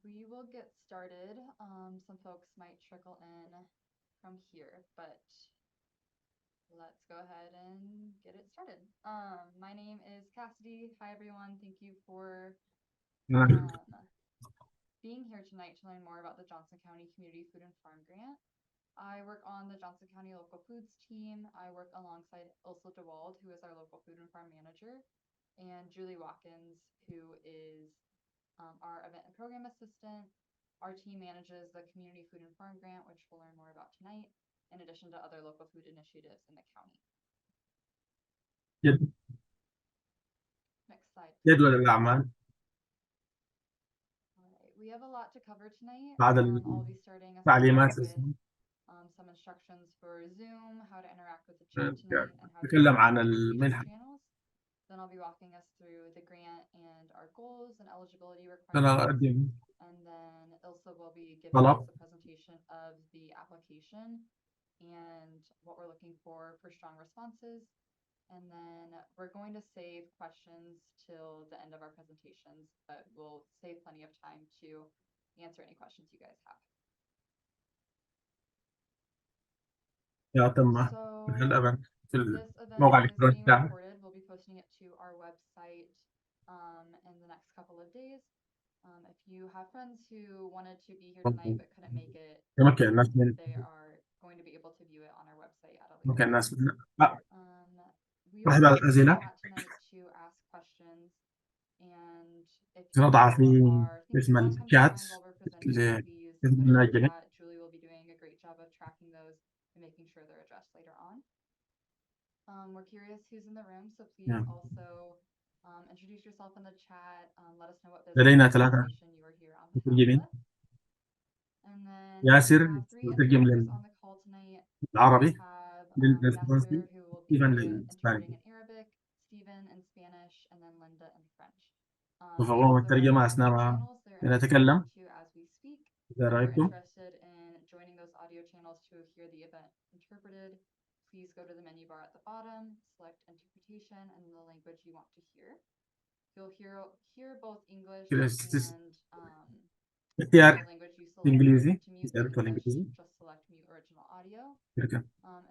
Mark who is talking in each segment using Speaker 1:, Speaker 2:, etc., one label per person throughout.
Speaker 1: We will get started. Some folks might trickle in from here, but let's go ahead and get it started. My name is Cassidy. Hi, everyone. Thank you for being here tonight to learn more about the Johnson County Community Food and Farm Grant. I work on the Johnson County Local Foods team. I work alongside Ilsa DeWald, who is our local food and farm manager, and Julie Watkins, who is our event and program assistant. Our team manages the Community Food and Farm Grant, which we'll learn more about tonight, in addition to other local food initiatives in the county.
Speaker 2: جد-
Speaker 1: Next slide.
Speaker 2: جدول الأعمال
Speaker 1: All right, we have a lot to cover tonight.
Speaker 2: بعد
Speaker 1: I'll be starting us off
Speaker 2: التعليمات
Speaker 1: with some instructions for Zoom, how to interact with the chat tonight, and how to
Speaker 2: نتكلم عن
Speaker 1: YouTube
Speaker 2: المنحة.
Speaker 1: channels. Then I'll be walking us through the grant and our goals and eligibility
Speaker 2: أنا
Speaker 1: requirements.
Speaker 2: أقدم
Speaker 1: And then Ilsa will be giving
Speaker 2: طلب
Speaker 1: us a presentation of the application and what we're looking for strong responses. And then we're going to save questions till the end of our presentations, but we'll save plenty of time to answer any questions you guys have.
Speaker 2: يا تم
Speaker 1: So
Speaker 2: هلا في
Speaker 1: this event
Speaker 2: الموقع
Speaker 1: is
Speaker 2: الإلكتروني
Speaker 1: being
Speaker 2: بتاعك.
Speaker 1: recorded. We'll be posting it to our website in the next couple of days. If you have friends who wanted to be here tonight but couldn't make it,
Speaker 2: ممكن الناس من
Speaker 1: they are going to be able to view it on our website at a later
Speaker 2: ممكن
Speaker 1: date.
Speaker 2: الناس من
Speaker 1: We
Speaker 2: واحد
Speaker 1: will
Speaker 2: على
Speaker 1: use the
Speaker 2: الأسئلة
Speaker 1: chat tonight to ask questions, and if you
Speaker 2: سنضع
Speaker 1: are
Speaker 2: في
Speaker 1: thinking
Speaker 2: اسم
Speaker 1: on come to
Speaker 2: الشات
Speaker 1: mind while we're presenting, please put it in the
Speaker 2: للمناجلة.
Speaker 1: chat. Julie will be doing a great job of tracking those and making sure they're addressed later on. We're curious who's in the room, so please also introduce yourself in the chat. Let us know what business
Speaker 2: لدينا
Speaker 1: or
Speaker 2: 3
Speaker 1: organization you are here on behalf
Speaker 2: مترجمين.
Speaker 1: of. And then
Speaker 2: ياسر
Speaker 1: we have 3
Speaker 2: مترجم
Speaker 1: interpreters on the call tonight. We
Speaker 2: للعربي
Speaker 1: have
Speaker 2: للفرنسي
Speaker 1: Yasser, who will be
Speaker 2: ستيفن
Speaker 1: interpreting
Speaker 2: للإسباني.
Speaker 1: in Arabic, Stephen in Spanish, and then Linda in French.
Speaker 2: وفقوم
Speaker 1: Both of our
Speaker 2: الترجمة
Speaker 1: audio
Speaker 2: أثناء ما
Speaker 1: channels, they're
Speaker 2: نتكلم.
Speaker 1: listening to as we speak.
Speaker 2: إذا
Speaker 1: If you're
Speaker 2: رأيتم
Speaker 1: interested in joining those audio channels to hear the event interpreted, please go to the menu bar at the bottom, select interpretation and the language you want to hear. You'll hear both English and
Speaker 2: اختيار
Speaker 1: the language you select.
Speaker 2: إنجليزي
Speaker 1: To mute
Speaker 2: اختيار
Speaker 1: the English,
Speaker 2: الإنجليزي.
Speaker 1: just select mute original audio.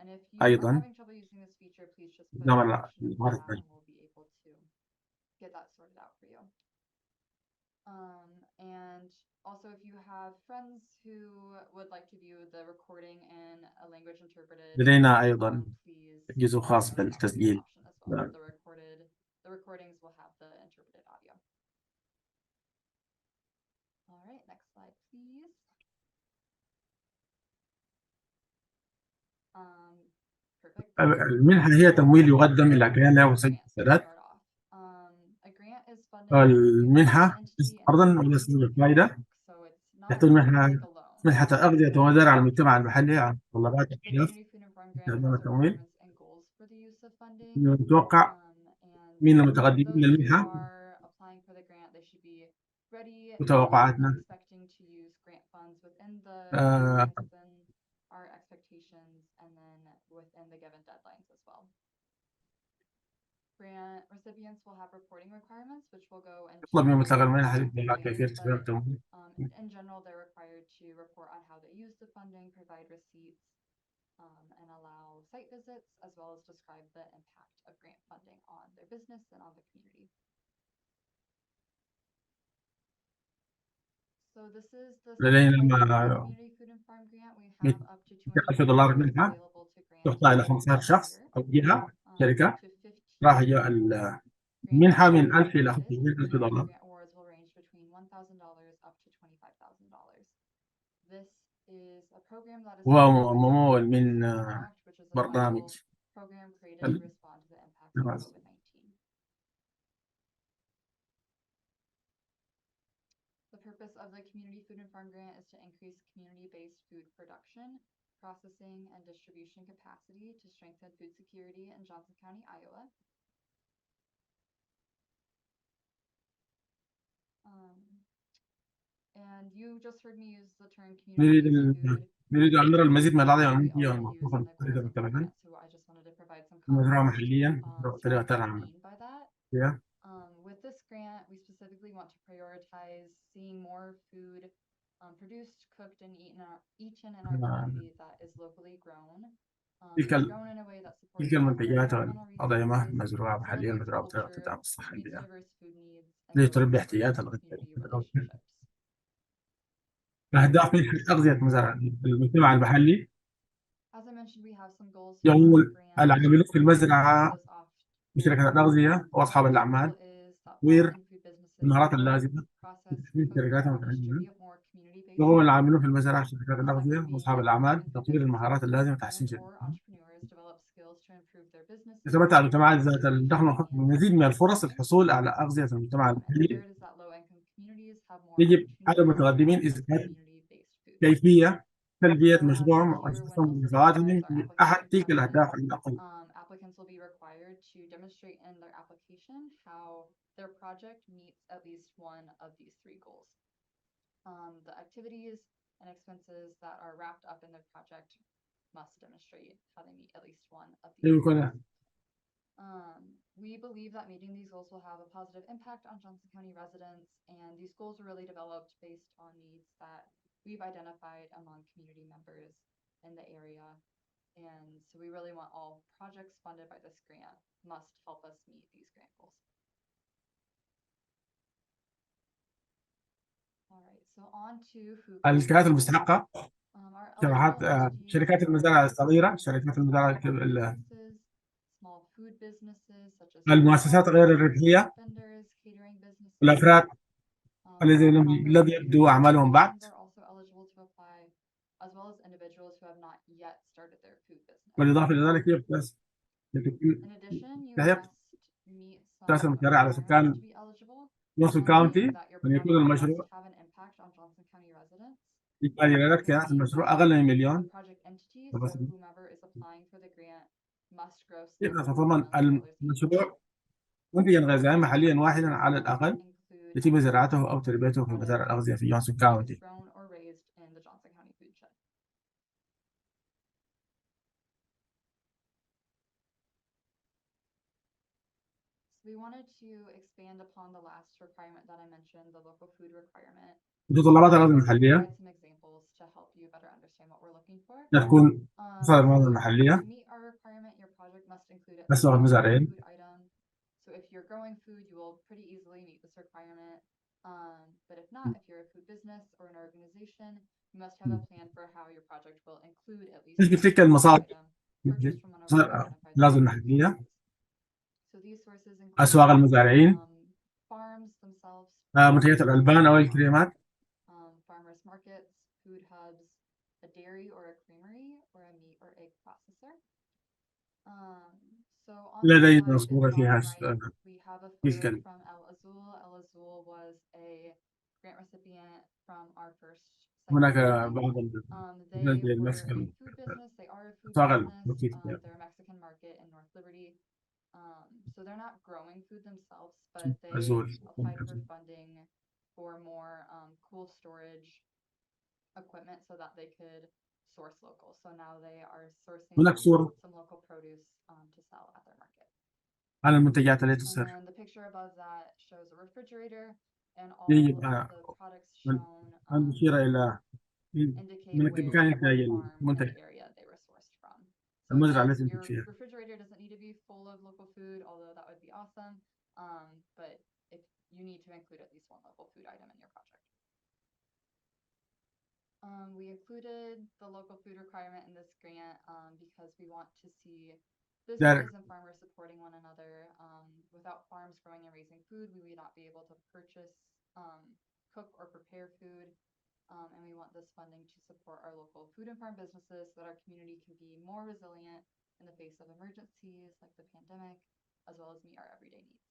Speaker 1: And if you
Speaker 2: أيضا
Speaker 1: are having trouble using this feature, please just put a
Speaker 2: نعم
Speaker 1: question in the chat and we'll be able to get that sorted out for you. And also, if you have friends who would like to view the recording in a language interpreted,
Speaker 2: لدينا أيضا
Speaker 1: please
Speaker 2: جزء خاص
Speaker 1: know that that's an
Speaker 2: بالتسجيل.
Speaker 1: option as well. The recordings will have the interpreted audio. All right, next slide, please. Perfect.
Speaker 2: المنحة هي تمويل يقدم إلى كيان وسجل السداد. المنحة قرضا وليس فائدة. تحتوي منحة أغذية ومزارع المجتمع المحلي على متطلبات الأهداف استخدام التمويل. نتوقع من المتقدمين للمنحة وتوقعاتنا our expectations and then within the given deadlines as well. Grant recipients will have reporting requirements, which will go into in general, they're required to report on how they use the funding, provide receipts, and allow site visits, as well as describe the impact of grant funding on their business and on the community. So this is the Community Food and Farm Grant. We have up to $200 منها
Speaker 1: available to grant
Speaker 2: تعطى إلى 15 شخص أو جهة شركة. راح المنحة من 1000 إلى 500,000 دولار.
Speaker 1: Awards will range between $1,000 up to $25,000. This is a program that is
Speaker 2: وممول من
Speaker 1: which is a
Speaker 2: برنامج
Speaker 1: program created to respond to the impacts of COVID-19. The purpose of the Community Food and Farm Grant is to increase community-based food production, processing, and distribution capacity to strengthen food security in Johnson County, Iowa. And you just heard me use the term community-based food.
Speaker 2: نريد أن نرى المزيد من الأعضاء العمومية والموقوفة المختلفة بالتبعين.
Speaker 1: So I just wanted to provide some
Speaker 2: المزرعة
Speaker 1: context
Speaker 2: محليا
Speaker 1: to
Speaker 2: بطريقة
Speaker 1: what I mean by that. With this grant, we specifically want to prioritize seeing more food produced, cooked, and eaten in our
Speaker 3: آه،
Speaker 1: community that is locally grown,
Speaker 3: تلك
Speaker 1: and grown in a way that
Speaker 3: تلك
Speaker 1: supports both
Speaker 3: المنتجات
Speaker 1: environmental
Speaker 3: والأطعمة
Speaker 1: resources,
Speaker 3: مزروعة محليا
Speaker 1: celebrates
Speaker 3: مزروعة بطريقة
Speaker 1: culture,
Speaker 3: تدعم الصحة
Speaker 1: meets
Speaker 3: البيئية
Speaker 1: diverse food needs, and builds
Speaker 3: لتلبي
Speaker 1: stronger
Speaker 3: احتياجات
Speaker 1: community
Speaker 3: الغذائية.
Speaker 1: relationships.
Speaker 3: أهداف منح أغذية المجتمع المحلي
Speaker 1: As I mentioned, we have some goals for our
Speaker 3: يقول
Speaker 1: grant.
Speaker 3: العاملون في المزرعة
Speaker 1: Those off
Speaker 3: بشركة
Speaker 1: goals.
Speaker 3: الأغذية
Speaker 1: Our
Speaker 3: وأصحاب
Speaker 1: first
Speaker 3: الأعمال
Speaker 1: goal is that
Speaker 3: تطوير
Speaker 1: farm and food businesses
Speaker 3: المهارات
Speaker 1: develop,
Speaker 3: اللازمة
Speaker 1: process,
Speaker 3: لتحسين
Speaker 1: cook,
Speaker 3: شركاتهم
Speaker 1: and
Speaker 3: وتعليمهم.
Speaker 1: distribute more community-based
Speaker 3: يقوم
Speaker 1: food.
Speaker 3: العاملون في المزارع شركات
Speaker 1: The second
Speaker 3: الأغذية وأصحاب
Speaker 1: being that
Speaker 3: الأعمال
Speaker 1: women food
Speaker 3: تطوير المهارات
Speaker 1: businesses
Speaker 3: اللازمة
Speaker 1: and
Speaker 3: لتحسين
Speaker 1: or
Speaker 3: شركاتهم.
Speaker 1: entrepreneurs develop skills to improve their businesses,
Speaker 3: يتمتع المجتمعات ذات
Speaker 1: reach
Speaker 3: الدخل المنخفض
Speaker 1: and
Speaker 3: بمزيد من الفرص الحصول على أغذية المجتمع
Speaker 1: and the
Speaker 3: المحلي.
Speaker 1: third is that low-income communities have more
Speaker 3: يجب على
Speaker 1: opportunities to
Speaker 3: المتقدمين
Speaker 1: access
Speaker 3: إثبات
Speaker 1: community-based food.
Speaker 3: كيفية تلبية
Speaker 1: So as
Speaker 3: مشروع
Speaker 1: you'll hear, when
Speaker 3: مؤسسهم
Speaker 1: also describes
Speaker 3: ونفاقاتهم
Speaker 1: our
Speaker 3: لأحد
Speaker 1: application
Speaker 3: تلك
Speaker 1: process,
Speaker 3: الأهداف الأقل.
Speaker 1: applicants will be required to demonstrate in their application how their project meets at least one of these three goals. The activities and expenses that are wrapped up in their project must demonstrate how they meet at least one of these
Speaker 3: يكون
Speaker 1: goals. We believe that meeting these goals will have a positive impact on Johnson County residents, and these goals were really developed based on needs that we've identified among community members in the area. And so we really want all projects funded by this grant must help us meet these grant goals. All right, so on to food
Speaker 3: الجهات
Speaker 1: quality.
Speaker 3: المستحقة
Speaker 1: Our
Speaker 3: شركات
Speaker 1: eligible entities
Speaker 3: شركات
Speaker 1: are
Speaker 3: المزارع الصغيرة،
Speaker 1: farmers,
Speaker 3: شركات المزارع
Speaker 1: businesses, small food businesses such as
Speaker 3: المؤسسات غير الربحية،
Speaker 1: vendors, catering businesses,
Speaker 3: والأفراد الذين
Speaker 1: nonprofits
Speaker 3: لم
Speaker 1: and
Speaker 3: يبدوا
Speaker 1: community
Speaker 3: أعمالهم بعد.
Speaker 1: organizations are also eligible to apply, as well as individuals who have not yet started their food business.
Speaker 3: بالإضافة إلى ذلك
Speaker 1: In addition, you
Speaker 3: تستحق
Speaker 1: must meet
Speaker 3: تأثير
Speaker 1: some
Speaker 3: المشاريع على
Speaker 1: requirements
Speaker 3: سكان
Speaker 1: to be eligible,
Speaker 3: نورث
Speaker 1: being
Speaker 3: كاونتي
Speaker 1: that your
Speaker 3: أن يكون
Speaker 1: project must
Speaker 3: المشروع
Speaker 1: have an impact on Johnson County residents.
Speaker 3: إجمالي
Speaker 1: The
Speaker 3: إيرادات
Speaker 1: second
Speaker 3: كيانات
Speaker 1: being
Speaker 3: المشروع
Speaker 1: that
Speaker 3: أقل من
Speaker 1: the
Speaker 3: مليون.
Speaker 1: project entities,
Speaker 3: بس
Speaker 1: so whomever is applying for the grant, must gross net
Speaker 3: يتضمن
Speaker 1: $1 million each.
Speaker 3: المشروع منتجا غذائيا محليا واحدا
Speaker 1: These
Speaker 3: على
Speaker 1: must
Speaker 3: الأقل
Speaker 1: include
Speaker 3: يتم
Speaker 1: any
Speaker 3: زراعته أو
Speaker 1: food
Speaker 3: تربيته في
Speaker 1: product
Speaker 3: مزارع الأغذية في جونسون
Speaker 1: that is
Speaker 3: كاونتي.
Speaker 1: grown or raised in the Johnson County food shed. So we wanted to expand upon the last requirement that I mentioned, the local food requirement.
Speaker 3: متطلبات الأغذية
Speaker 1: I'll
Speaker 3: المحلية
Speaker 1: provide some examples to help you better understand what we're looking for.
Speaker 3: تكون مصادر المواد
Speaker 1: So
Speaker 3: المحلية
Speaker 1: to meet our requirement, your project must include at least
Speaker 3: مسؤول
Speaker 1: one local
Speaker 3: المزارعين.
Speaker 1: food item. So if you're growing food, you will pretty easily meet this requirement. But if not, if you're a food business or an organization, you must have a plan for how your project will include at least
Speaker 3: إيش
Speaker 1: one
Speaker 3: بتلك
Speaker 1: local food
Speaker 3: المصادر
Speaker 1: item purchased from one of our identified
Speaker 3: لازم
Speaker 1: local food
Speaker 3: المحلية؟
Speaker 1: sources. So these sources include
Speaker 3: أسواق المزارعين،
Speaker 1: farms themselves,
Speaker 3: منتجات الألبان أو الكريمات،
Speaker 1: farmers markets, food hubs, a dairy or a creamery, or a meat or egg processor. So on the
Speaker 3: لدي
Speaker 1: slide in the
Speaker 3: مصورة فيها
Speaker 1: bottom right, we have a
Speaker 3: تلك
Speaker 1: photo from El Azul. El Azul was a grant recipient from our first site
Speaker 3: هناك
Speaker 1: funding.
Speaker 3: بعض
Speaker 1: They
Speaker 3: زي
Speaker 1: were
Speaker 3: المكسيكان
Speaker 1: a food business. They are a food
Speaker 3: أسواق
Speaker 1: business.
Speaker 3: المكسيك
Speaker 1: They're a Mexican market in North Liberty. So they're not growing food themselves, but they
Speaker 3: أزول.
Speaker 1: applied for funding for more cool storage equipment so that they could source local. So now they are sourcing
Speaker 3: هناك صورة
Speaker 1: some local produce to sell at their market.
Speaker 3: على المنتجات التي
Speaker 1: And
Speaker 3: تصير.
Speaker 1: then the picture above that shows a refrigerator, and all
Speaker 3: يجب
Speaker 1: of the products shown
Speaker 3: أن نشير إلى
Speaker 1: indicate
Speaker 3: من
Speaker 1: where
Speaker 3: مكان
Speaker 1: what
Speaker 3: إنتاج
Speaker 1: farm in
Speaker 3: المنتج
Speaker 1: the area they were sourced from. So
Speaker 3: المزرعة
Speaker 1: again,
Speaker 3: التي تنتج
Speaker 1: your
Speaker 3: فيها.
Speaker 1: refrigerator doesn't need to be full of local food, although that would be awesome. But if you need to include at least one local food item in your project. We included the local food requirement in this grant because we want to see businesses and farmers supporting one another. Without farms growing and raising food, we would not be able to purchase, cook, or prepare food. And we want this funding to support our local food and farm businesses so that our community can be more resilient in the face of emergencies like the pandemic, as well as meet our everyday needs.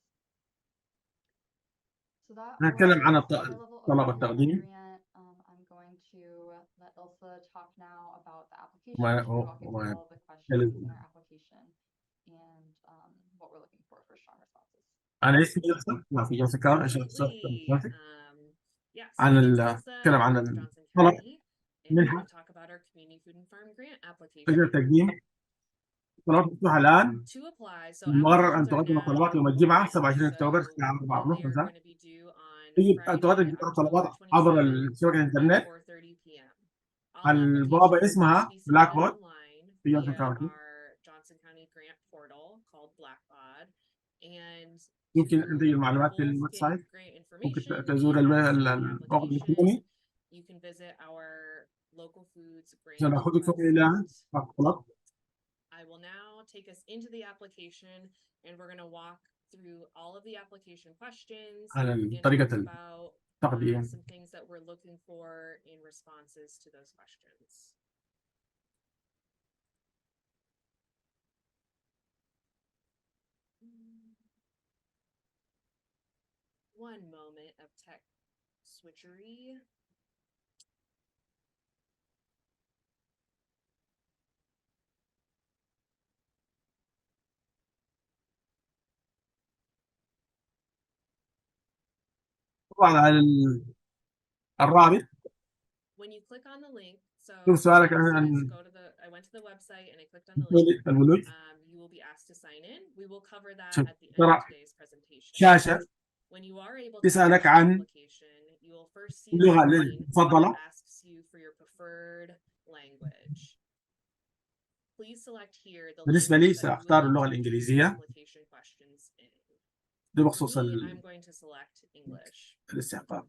Speaker 1: So that
Speaker 3: نتكلم عن
Speaker 1: was a high-level
Speaker 3: طلب
Speaker 1: overview of our
Speaker 3: التقديم
Speaker 1: grant. I'm going to let Ilsa talk now about the application. She'll be walking through all of the questions in our application and what we're looking for strong responses.
Speaker 3: أنا اسمي يوسف في جونسون كاونتي.
Speaker 4: Absolutely. Yeah, so
Speaker 3: عن
Speaker 4: my name's Elsa.
Speaker 3: نتكلم
Speaker 4: I
Speaker 3: عن
Speaker 4: work with Johnson
Speaker 3: الطلب
Speaker 4: County, and we're
Speaker 3: منحة
Speaker 4: going to talk about our community food and farm grant
Speaker 3: تقدر
Speaker 4: application.
Speaker 3: تقديم الطلبات مفتوحة الآن.
Speaker 4: To apply, so
Speaker 3: المقرر أن
Speaker 4: applications are
Speaker 3: تقدم
Speaker 4: now
Speaker 3: الطلبات يوم الجمعة
Speaker 4: open.
Speaker 3: 27 أكتوبر الساعة
Speaker 4: So
Speaker 3: 4:30
Speaker 4: they are
Speaker 3: مساء.
Speaker 4: going to be due on
Speaker 3: يجب أن تقدم
Speaker 4: Friday,
Speaker 3: جميع
Speaker 4: October
Speaker 3: الطلبات عبر
Speaker 4: 27
Speaker 3: شبكة
Speaker 4: at
Speaker 3: الإنترنت.
Speaker 4: 4:30 p.m. All
Speaker 3: البوابة
Speaker 4: applications
Speaker 3: اسمها
Speaker 4: must be submitted
Speaker 3: Blackbaud
Speaker 4: online
Speaker 3: في جونسون
Speaker 4: via
Speaker 3: كاونتي.
Speaker 4: our Johnson County grant portal called Blackbaud. And
Speaker 3: يمكن أن تجد
Speaker 4: to
Speaker 3: المعلومات في
Speaker 4: both
Speaker 3: الويب
Speaker 4: get
Speaker 3: سايت.
Speaker 4: grant
Speaker 3: ممكن
Speaker 4: information
Speaker 3: تزور
Speaker 4: and submit the
Speaker 3: الموقع
Speaker 4: application,
Speaker 3: الإلكتروني
Speaker 4: you can visit our local foods grant
Speaker 3: عشان نأخذكم إلى
Speaker 4: website.
Speaker 3: الطلب.
Speaker 4: I will now take us into the application and we're going to walk through all of the application questions
Speaker 3: على
Speaker 4: and
Speaker 3: طريقة
Speaker 4: talk about
Speaker 3: التقديم.
Speaker 4: some things that we're looking for in responses to those questions. One moment of tech switchery.
Speaker 3: طبعا على الرابط
Speaker 4: When you click on the link, so
Speaker 3: شوف سؤالك
Speaker 4: I
Speaker 3: عن
Speaker 4: went to the website and I clicked on the link.
Speaker 3: البنوك.
Speaker 4: You will be asked to sign in. We will cover that
Speaker 3: شوف
Speaker 4: at the end
Speaker 3: ترى
Speaker 4: of today's presentation.
Speaker 3: شاشة
Speaker 4: When you are able to
Speaker 3: تسألك
Speaker 4: finish the
Speaker 3: عن
Speaker 4: application, you will first see a
Speaker 3: اللغة
Speaker 4: screen
Speaker 3: المفضلة.
Speaker 4: that asks you for your preferred language. Please select here the
Speaker 3: بالنسبة لي
Speaker 4: language that you would
Speaker 3: سأختار
Speaker 4: like
Speaker 3: اللغة
Speaker 4: to read the
Speaker 3: الإنجليزية.
Speaker 4: application questions in.
Speaker 3: ده
Speaker 4: For
Speaker 3: بخصوص
Speaker 4: me, I'm going to select English.
Speaker 3: الاستحقاق.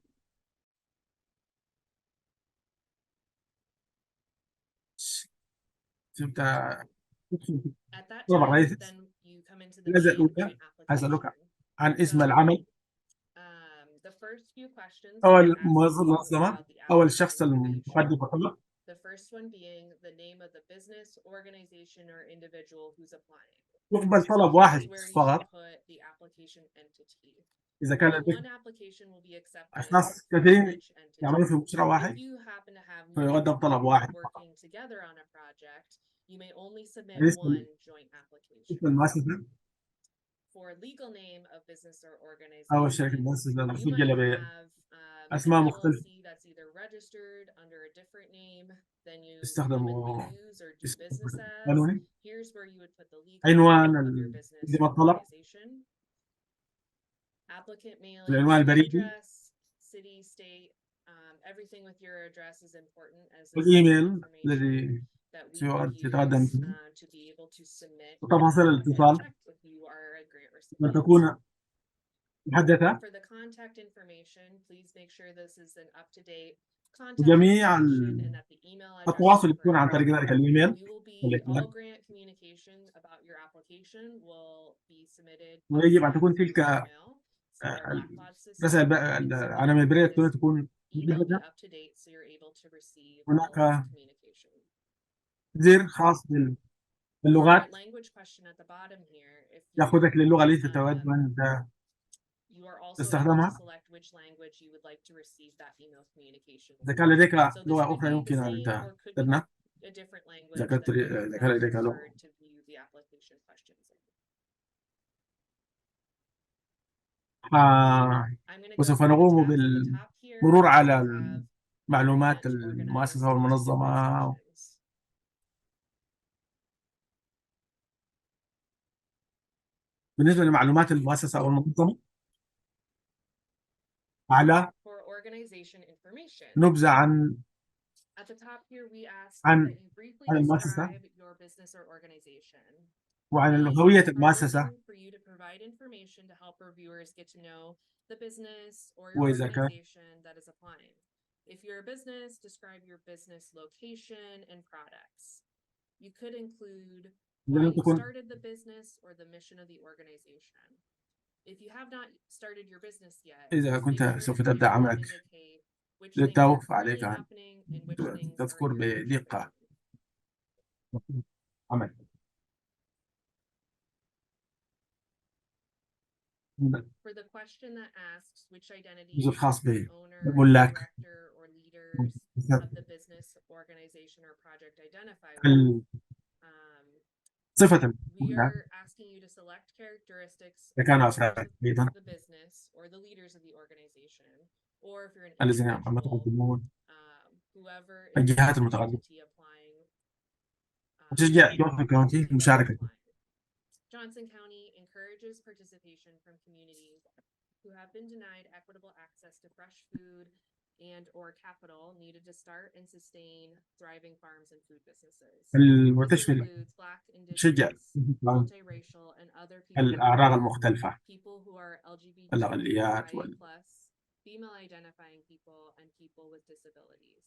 Speaker 3: شفت
Speaker 4: At that
Speaker 3: طلب
Speaker 4: time,
Speaker 3: الرئيس
Speaker 4: then you come into the
Speaker 3: لازم
Speaker 4: main grant
Speaker 3: أسألك
Speaker 4: application.
Speaker 3: عن اسم
Speaker 4: So,
Speaker 3: العمل.
Speaker 4: the first few questions
Speaker 3: أول
Speaker 4: will ask you
Speaker 3: منظمة
Speaker 4: about the
Speaker 3: أو
Speaker 4: application
Speaker 3: الشخص
Speaker 4: information.
Speaker 3: المقدم الطلب.
Speaker 4: The first one being the name of the business, organization, or individual who's applying.
Speaker 3: يقبل طلب
Speaker 4: Here's
Speaker 3: واحد
Speaker 4: where you
Speaker 3: فقط
Speaker 4: should put the application entity.
Speaker 3: إذا كان
Speaker 4: Only
Speaker 3: لديك
Speaker 4: one application will be accepted
Speaker 3: أشخاص
Speaker 4: for
Speaker 3: كثيرين
Speaker 4: each entity.
Speaker 3: يعملون في مشروع
Speaker 4: If
Speaker 3: واحد
Speaker 4: you happen to have
Speaker 3: فيقدم طلب
Speaker 4: multiple
Speaker 3: واحد
Speaker 4: people
Speaker 3: فقط.
Speaker 4: working together on a project, you may only submit
Speaker 3: اسم
Speaker 4: one joint application.
Speaker 3: اسم المؤسسة
Speaker 4: For legal name of business or
Speaker 3: أو الشركة
Speaker 4: organization,
Speaker 3: المؤسسة
Speaker 4: you
Speaker 3: المسجلة
Speaker 4: might have an
Speaker 3: بأسماء مختلفة.
Speaker 4: LLC that's either registered under a different name than you
Speaker 3: استخدموا
Speaker 4: commonly use or do
Speaker 3: اسم
Speaker 4: business as.
Speaker 3: قانوني.
Speaker 4: Here's where you would put the legal
Speaker 3: عنوان
Speaker 4: name of your business
Speaker 3: تقديم
Speaker 4: or
Speaker 3: الطلب.
Speaker 4: organization. Applicant mailing,
Speaker 3: العنوان البريدي.
Speaker 4: address, city, state, everything with your address is important as this is
Speaker 3: والإيميل
Speaker 4: information
Speaker 3: الذي
Speaker 4: that we
Speaker 3: سيتقدم
Speaker 4: use
Speaker 3: به.
Speaker 4: to be able to submit
Speaker 3: وتفاصيل
Speaker 4: and
Speaker 3: الاتصال
Speaker 4: check if you are a grant
Speaker 3: أن
Speaker 4: recipient.
Speaker 3: تكون محدثة.
Speaker 4: For the contact information, please make sure this is an up-to-date contact
Speaker 3: وجميع
Speaker 4: information and that the email address
Speaker 3: التواصل
Speaker 4: is
Speaker 3: يكون عن
Speaker 4: correct.
Speaker 3: طريق ذلك الإيميل.
Speaker 4: We will be all grant communication about your application will be submitted
Speaker 3: ويجب أن تكون
Speaker 4: through
Speaker 3: تلك
Speaker 4: email through our Blackbaud system.
Speaker 3: رسائل
Speaker 4: And so
Speaker 3: العناوين البريدية
Speaker 4: this
Speaker 3: تكون
Speaker 4: email be
Speaker 3: محدثة.
Speaker 4: up to date so you're able to receive all
Speaker 3: هناك
Speaker 4: of the communication.
Speaker 3: زر خاص
Speaker 4: For
Speaker 3: باللغات
Speaker 4: language question at the bottom here, if
Speaker 3: يأخذك للغة التي تود أن
Speaker 4: you are also able to
Speaker 3: تستخدمها.
Speaker 4: select which language you would like to receive that email communication.
Speaker 3: إذا كان لديك
Speaker 4: So this
Speaker 3: لغة
Speaker 4: could
Speaker 3: أخرى
Speaker 4: be the
Speaker 3: يمكن أن
Speaker 4: same or could be
Speaker 3: تستخدمها.
Speaker 4: a different language
Speaker 3: إذا
Speaker 4: that
Speaker 3: كان
Speaker 4: you
Speaker 3: لديك لغة.
Speaker 4: preferred to view the application questions in. I'm going to go
Speaker 3: وسوف
Speaker 4: through the
Speaker 3: نقوم
Speaker 4: tabs at the top here.
Speaker 3: بالمرور
Speaker 4: We
Speaker 3: على
Speaker 4: have
Speaker 3: معلومات
Speaker 4: grant,
Speaker 3: المؤسسة
Speaker 4: organized,
Speaker 3: والمنظمة.
Speaker 4: sections.
Speaker 3: بالنسبة لمعلومات المؤسسة أو المنظمة على
Speaker 4: For organization information.
Speaker 3: نبذة عن
Speaker 4: At the top here, we ask
Speaker 3: عن
Speaker 4: that you briefly
Speaker 3: المؤسسة
Speaker 4: describe your business or organization.
Speaker 3: وعن
Speaker 4: We
Speaker 3: هوية
Speaker 4: are
Speaker 3: المؤسسة.
Speaker 4: looking for you to provide information to help our viewers get to know the business or your
Speaker 3: وإذا كان
Speaker 4: organization that is applying. If you're a business, describe your business location and products. You could include why you started the business or the mission of the organization. If you have not started your business yet,
Speaker 3: إذا
Speaker 4: make
Speaker 3: كنت
Speaker 4: sure
Speaker 3: سوف
Speaker 4: that
Speaker 3: تبدأ
Speaker 4: you
Speaker 3: عملك
Speaker 4: indicate which things are
Speaker 3: للتوقف
Speaker 4: currently
Speaker 3: عليك أن
Speaker 4: happening and which things are
Speaker 3: تذكر
Speaker 4: in the future
Speaker 3: بدقة
Speaker 4: happening.
Speaker 3: عمل.
Speaker 4: For the question that asks which identity
Speaker 3: الجزء الخاص
Speaker 4: the owner,
Speaker 3: بالملاك
Speaker 4: director, or leaders of the business, organization, or project identify with,
Speaker 3: صفة
Speaker 4: we are asking you to select characteristics
Speaker 3: إذا
Speaker 4: of
Speaker 3: كان
Speaker 4: the
Speaker 3: أفراد
Speaker 4: owners
Speaker 3: أيضا
Speaker 4: of the business or the leaders of the organization, or if you're an
Speaker 3: الذين عم
Speaker 4: individual,
Speaker 3: يتقدمون
Speaker 4: whoever is the
Speaker 3: الجهات المتقدمة.
Speaker 4: entity applying
Speaker 3: وتشجيع جونسون كاونتي المشاركة.
Speaker 4: Johnson County encourages participation from communities who have been denied equitable access to fresh food and or capital needed to start and sustain thriving farms and food businesses. This
Speaker 3: المستشفى
Speaker 4: includes Black,
Speaker 3: تشجع
Speaker 4: Indigenous, multiracial, and other people
Speaker 3: الأعراق المختلفة،
Speaker 4: people who are LGBTQIA+,
Speaker 3: الأقليات
Speaker 4: female identifying people, and people with disabilities.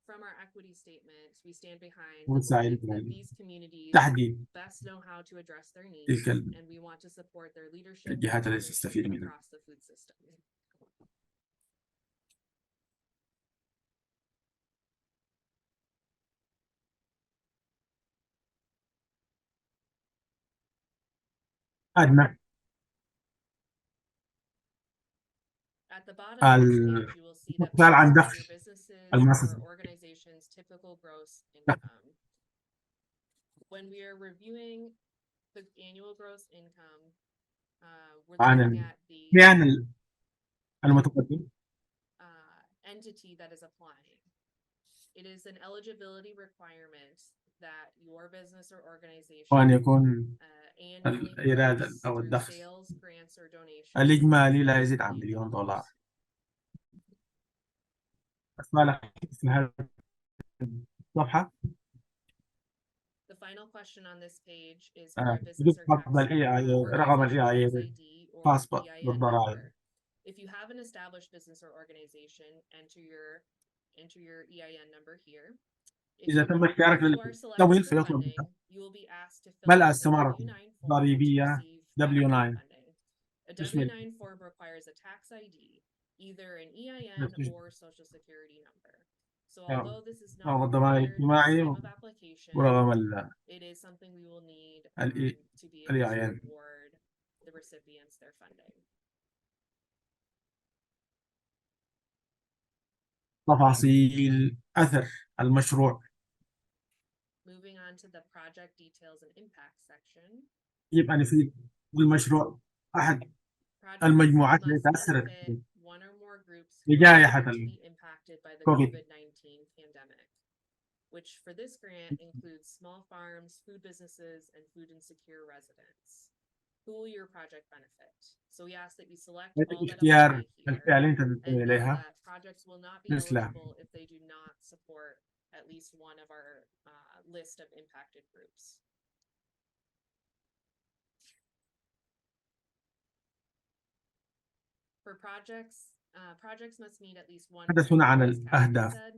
Speaker 4: From our equity statement, we stand behind the
Speaker 3: ونساعد
Speaker 4: belief that these communities
Speaker 3: تحديد
Speaker 4: best know how to address their needs,
Speaker 3: تلك
Speaker 4: and we want to support their leadership
Speaker 3: الجهات
Speaker 4: and
Speaker 3: التي تستفيد
Speaker 4: ownership
Speaker 3: منها.
Speaker 4: across the food system.
Speaker 3: أدنى
Speaker 4: At the bottom of this page, you will see that we
Speaker 3: المقدار عن
Speaker 4: list your
Speaker 3: دخل
Speaker 4: businesses
Speaker 3: المؤسسة.
Speaker 4: or organization's typical gross income. When we are reviewing the annual gross income, we're
Speaker 3: عن
Speaker 4: looking at the
Speaker 3: الكيان المتقدم
Speaker 4: entity that is applying. It is an eligibility requirement that your business or organization
Speaker 3: وأن يكون
Speaker 4: annually
Speaker 3: الإيراد
Speaker 4: collects
Speaker 3: أو
Speaker 4: through
Speaker 3: الدخل
Speaker 4: sales, grants, or donations
Speaker 3: الإجمالي لا يزيد عن $1,000,000. أسمع في هذه الصفحة
Speaker 4: The final question on this page is for a business
Speaker 3: يجب
Speaker 4: or tax
Speaker 3: رقم رقم
Speaker 4: organization tax
Speaker 3: الإي
Speaker 4: ID or
Speaker 3: خاص
Speaker 4: EIN
Speaker 3: بالضرائب.
Speaker 4: number. If you have an established business or organization, enter your EIN number here. If
Speaker 3: إذا
Speaker 4: you
Speaker 3: تم اختيارك
Speaker 4: are
Speaker 3: للتمويل
Speaker 4: selected for
Speaker 3: فيطلب
Speaker 4: funding,
Speaker 3: منك
Speaker 4: you will be asked to fill
Speaker 3: ملء
Speaker 4: out a
Speaker 3: استمارة
Speaker 4: W-9 form to
Speaker 3: ضريبية
Speaker 4: receive that grant
Speaker 3: W9
Speaker 4: funding. A
Speaker 3: تشمل
Speaker 4: W-9 form requires a tax ID, either an EIN
Speaker 3: نفس
Speaker 4: or social security number. So
Speaker 3: نعم.
Speaker 4: although this is not
Speaker 3: رقم الضمان
Speaker 4: required at the
Speaker 3: الاجتماعي
Speaker 4: time of application,
Speaker 3: ورقم
Speaker 4: it is something we will need
Speaker 3: ال
Speaker 4: to be able to
Speaker 3: EIN.
Speaker 4: award the recipients their funding.
Speaker 3: تفاصيل أثر المشروع.
Speaker 4: Moving on to the project details and impact section.
Speaker 3: يجب أن يفيد المشروع أحد
Speaker 4: Projects
Speaker 3: المجموعات التي
Speaker 4: must
Speaker 3: تأثر
Speaker 4: benefit one or more groups who
Speaker 3: بجائحة
Speaker 4: are directly impacted by the
Speaker 3: الكوفيد.
Speaker 4: COVID-19 pandemic, which for this grant includes small farms, food businesses, and food insecure residents. Who will your project benefit? So we ask that you select all that
Speaker 3: اختيار
Speaker 4: apply here
Speaker 3: الفئة اللي أنت
Speaker 4: and
Speaker 3: تنتمي
Speaker 4: know
Speaker 3: إليها
Speaker 4: that projects will not be
Speaker 3: مثل
Speaker 4: eligible if they do not support at least one of our list of impacted groups. For projects must meet at least one
Speaker 3: تحدث هنا عن
Speaker 4: criteria, as Kathy
Speaker 3: الأهداف.
Speaker 4: said.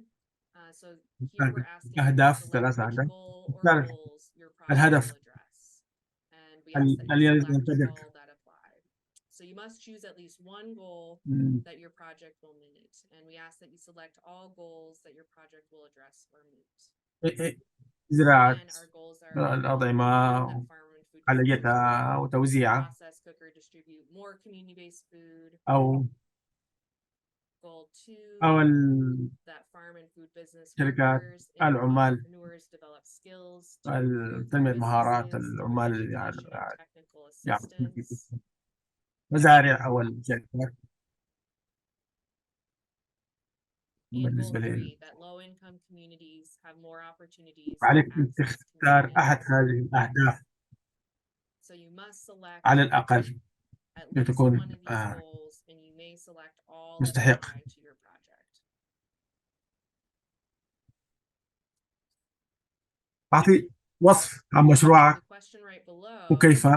Speaker 4: So here we're asking you to
Speaker 3: أهداف
Speaker 4: select
Speaker 3: 3
Speaker 4: which
Speaker 3: أهداف.
Speaker 4: goal or
Speaker 3: تعرف
Speaker 4: goals your project
Speaker 3: الهدف
Speaker 4: will address. And we ask that you
Speaker 3: الذي
Speaker 4: select
Speaker 3: ينتجك
Speaker 4: all that apply. So you must choose at least one goal that your project will meet. And we ask that you select all goals that your project will address or meet.
Speaker 3: زراعة
Speaker 4: Again, our goals are
Speaker 3: الأطعمة
Speaker 4: that farm and food
Speaker 3: عاليتها
Speaker 4: businesses
Speaker 3: وتوزيعها
Speaker 4: process, cook, or distribute more community-based food.
Speaker 3: أو
Speaker 4: Goal 2,
Speaker 3: أو
Speaker 4: that farm and food business
Speaker 3: الشركات
Speaker 4: workers and
Speaker 3: العمال
Speaker 4: entrepreneurs develop skills to improve their
Speaker 3: تنمية مهارات
Speaker 4: businesses through
Speaker 3: العمال
Speaker 4: education and technical
Speaker 3: يعملون في
Speaker 4: assistance.
Speaker 3: مزارع أو الشركات.
Speaker 4: And
Speaker 3: بالنسبة
Speaker 4: goal
Speaker 3: لي
Speaker 4: 3, that low-income communities have more opportunities to
Speaker 3: عليك أن
Speaker 4: access
Speaker 3: تختار أحد
Speaker 4: convenience.
Speaker 3: هذه الأهداف
Speaker 4: So you must select
Speaker 3: على الأقل
Speaker 4: at least
Speaker 3: لتكون
Speaker 4: one of these goals, and you may select all that
Speaker 3: مستحق.
Speaker 4: apply to your project.
Speaker 3: أعطي وصف عن مشروعك
Speaker 4: The question right below,
Speaker 3: وكيف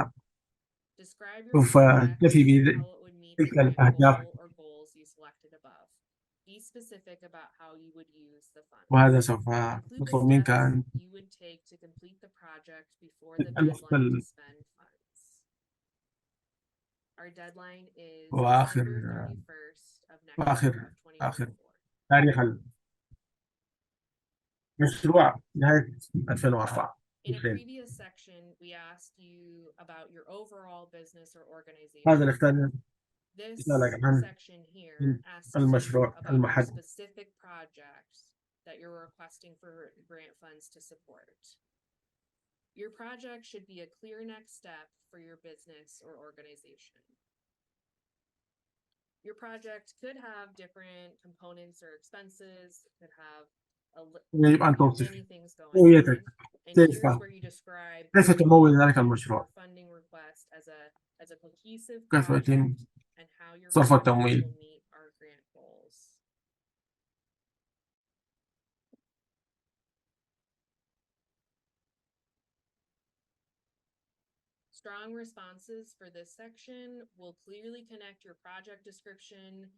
Speaker 4: describe your project
Speaker 3: تفي
Speaker 4: and how it would meet the
Speaker 3: بتلك
Speaker 4: grant
Speaker 3: الأهداف
Speaker 4: goal or goals you selected above. Be specific about how you would use the funds.
Speaker 3: وهذا سوف
Speaker 4: Include the
Speaker 3: نطلب منك
Speaker 4: steps
Speaker 3: أن
Speaker 4: you would take to complete the project before the
Speaker 3: الوقت
Speaker 4: deadline to spend funds. Our deadline is
Speaker 3: وآخر
Speaker 4: December 31st of next
Speaker 3: وآخر
Speaker 4: year of
Speaker 3: آخر
Speaker 4: 2024.
Speaker 3: تاريخ المشروع نهاية 2004.
Speaker 4: In a previous section, we asked you about your overall business or organization.
Speaker 3: هذا الاختيار
Speaker 4: This
Speaker 3: يسألك عن
Speaker 4: section here asks you
Speaker 3: المشروع
Speaker 4: about your
Speaker 3: المحدد.
Speaker 4: specific project that you're requesting for grant funds to support. Your project should be a clear next step for your business or organization. Your project could have different components or expenses. It could have
Speaker 3: يجب أن توصف
Speaker 4: many things going
Speaker 3: هويتك.
Speaker 4: on. And
Speaker 3: كيف
Speaker 4: here's where you describe
Speaker 3: كيف
Speaker 4: how you
Speaker 3: تمول ذلك
Speaker 4: manage
Speaker 3: المشروع؟
Speaker 4: your funding request as a cohesive
Speaker 3: كيف يتم
Speaker 4: project and how your
Speaker 3: صرف
Speaker 4: project
Speaker 3: التمويل؟
Speaker 4: will meet our grant goals. Strong responses for this section will clearly connect your project description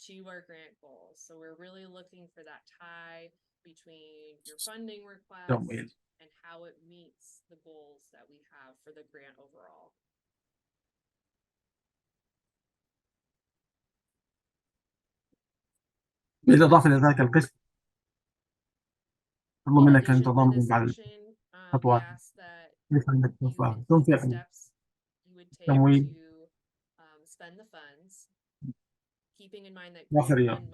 Speaker 4: to our grant goals. So we're really looking for that tie between your funding request
Speaker 3: تمويل.
Speaker 4: and how it meets the goals that we have for the grant overall.
Speaker 3: بالإضافة إلى ذلك القسم أطلب
Speaker 4: In
Speaker 3: منك أن
Speaker 4: addition, for
Speaker 3: تضمن
Speaker 4: this
Speaker 3: بعض
Speaker 4: section, we
Speaker 3: الخطوات
Speaker 4: ask that
Speaker 3: كيف أنك
Speaker 4: you include the
Speaker 3: تنفق
Speaker 4: steps you would take
Speaker 3: تمويل
Speaker 4: to spend the funds, keeping in mind that
Speaker 3: آخر يوم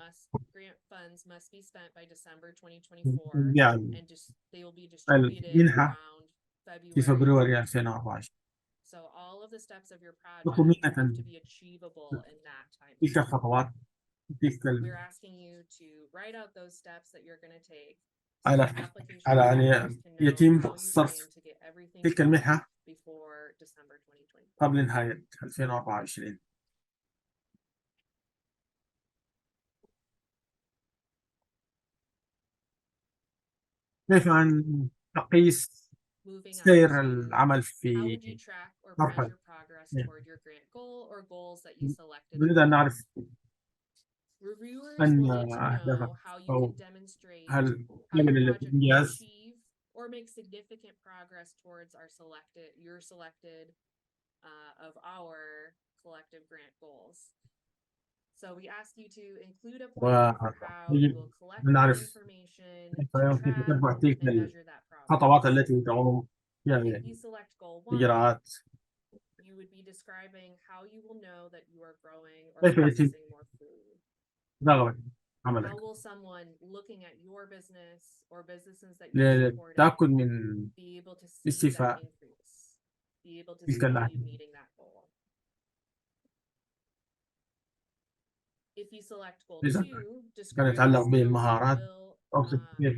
Speaker 4: grant funds must be spent by December 2024,
Speaker 3: يعني
Speaker 4: and they will be distributed
Speaker 3: المنحة
Speaker 4: around
Speaker 3: في
Speaker 4: February.
Speaker 3: فبراير 2024.
Speaker 4: So all of the steps of your
Speaker 3: أطلب
Speaker 4: project
Speaker 3: منك
Speaker 4: have to
Speaker 3: أن
Speaker 4: be achievable in that time
Speaker 3: تلك
Speaker 4: frame.
Speaker 3: الخطوات تلك
Speaker 4: We're asking you to write out those steps that you're going to take so
Speaker 3: على
Speaker 4: that application
Speaker 3: على
Speaker 4: managers
Speaker 3: أن
Speaker 4: can know
Speaker 3: يتم
Speaker 4: how you
Speaker 3: صرف
Speaker 4: plan to get everything
Speaker 3: تلك
Speaker 4: done
Speaker 3: المنحة
Speaker 4: before December 2024.
Speaker 3: قبل نهاية 2024. كيف أن تقيس
Speaker 4: Moving on
Speaker 3: سير
Speaker 4: to
Speaker 3: العمل
Speaker 4: how
Speaker 3: في
Speaker 4: would you track or
Speaker 3: مرحلة
Speaker 4: measure progress toward your grant goal or goals that you selected?
Speaker 3: نريد أن نعرف
Speaker 4: Reviewers
Speaker 3: أن
Speaker 4: will need to
Speaker 3: أهدافك
Speaker 4: know how you
Speaker 3: أو
Speaker 4: can demonstrate
Speaker 3: هل
Speaker 4: how your
Speaker 3: يعمل
Speaker 4: project will
Speaker 3: الإنجاز
Speaker 4: achieve or make significant progress towards your selected of our collective grant goals. So we ask you to include a plan for how you
Speaker 3: ويجب
Speaker 4: will collect
Speaker 3: أن
Speaker 4: that
Speaker 3: نعرف
Speaker 4: information
Speaker 3: كيف
Speaker 4: to
Speaker 3: يمكن
Speaker 4: track
Speaker 3: تتبع تلك
Speaker 4: and measure that
Speaker 3: الخطوات
Speaker 4: progress.
Speaker 3: التي تقوم بها
Speaker 4: If you select goal 1,
Speaker 3: الإجراءات.
Speaker 4: you would be describing how you will know that you are growing or
Speaker 3: كيف يتم
Speaker 4: processing more food.
Speaker 3: رغبة
Speaker 4: How
Speaker 3: عملك
Speaker 4: will someone looking at your business or businesses that you're supporting
Speaker 3: للتأكد من
Speaker 4: be able to see that
Speaker 3: استيفاء
Speaker 4: increase, be able to
Speaker 3: تلك
Speaker 4: see you
Speaker 3: الأهداف؟
Speaker 4: meeting that goal? If you select goal
Speaker 3: إذا
Speaker 4: 2,
Speaker 3: كان
Speaker 4: describe the
Speaker 3: يتعلق
Speaker 4: skills
Speaker 3: بالمهارات أوصف كيف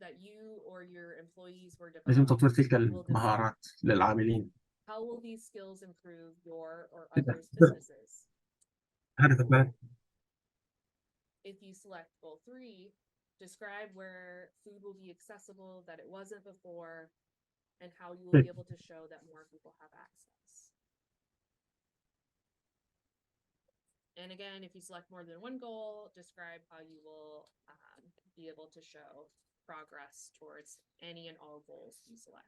Speaker 4: that you or your employees were
Speaker 3: يتم
Speaker 4: developed
Speaker 3: تطوير تلك
Speaker 4: will develop.
Speaker 3: المهارات للعاملين.
Speaker 4: How will these skills improve your or
Speaker 3: إذا
Speaker 4: others' businesses?
Speaker 3: هدفك ذلك
Speaker 4: If you select goal 3, describe where food will be accessible that it wasn't before and how you will be able to show that more people have access. And again, if you select more than one goal, describe how you will be able to show progress towards any and all goals you select.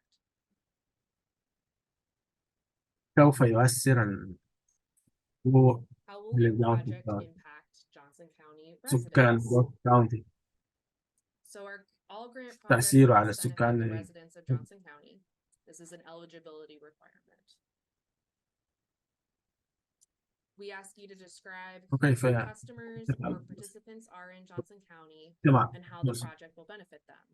Speaker 3: سوف يؤثر الوضوء
Speaker 4: How will your project impact Johnson County
Speaker 3: سكان
Speaker 4: residents?
Speaker 3: كاونتي
Speaker 4: So all grant projects
Speaker 3: تأثيره على
Speaker 4: must benefit the
Speaker 3: السكان
Speaker 4: residents of Johnson County. This is an eligibility requirement. We ask you to describe who
Speaker 3: وكيف
Speaker 4: your customers or participants are in Johnson County and how the project will benefit them.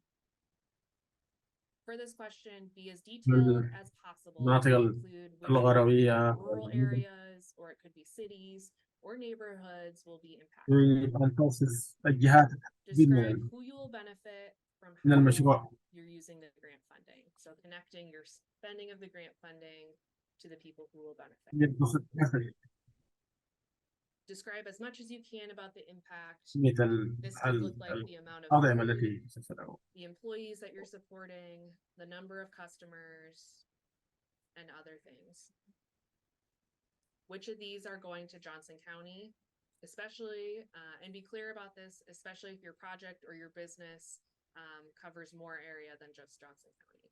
Speaker 4: For this question, be as detailed as possible to include which rural areas, or it could be cities, or neighborhoods will be impacted.
Speaker 3: أن توصف الجهات
Speaker 4: Describe who you will benefit from
Speaker 3: من
Speaker 4: how
Speaker 3: المشروع.
Speaker 4: you're using the grant funding. So connecting your spending of the grant funding to the people who will benefit. Describe as much as you can about the impact. This could look like the amount of food, the employees that you're supporting, the number of customers, and other things. Which of these are going to Johnson County, especially, and be clear about this, especially if your project or your business covers more area than just Johnson County.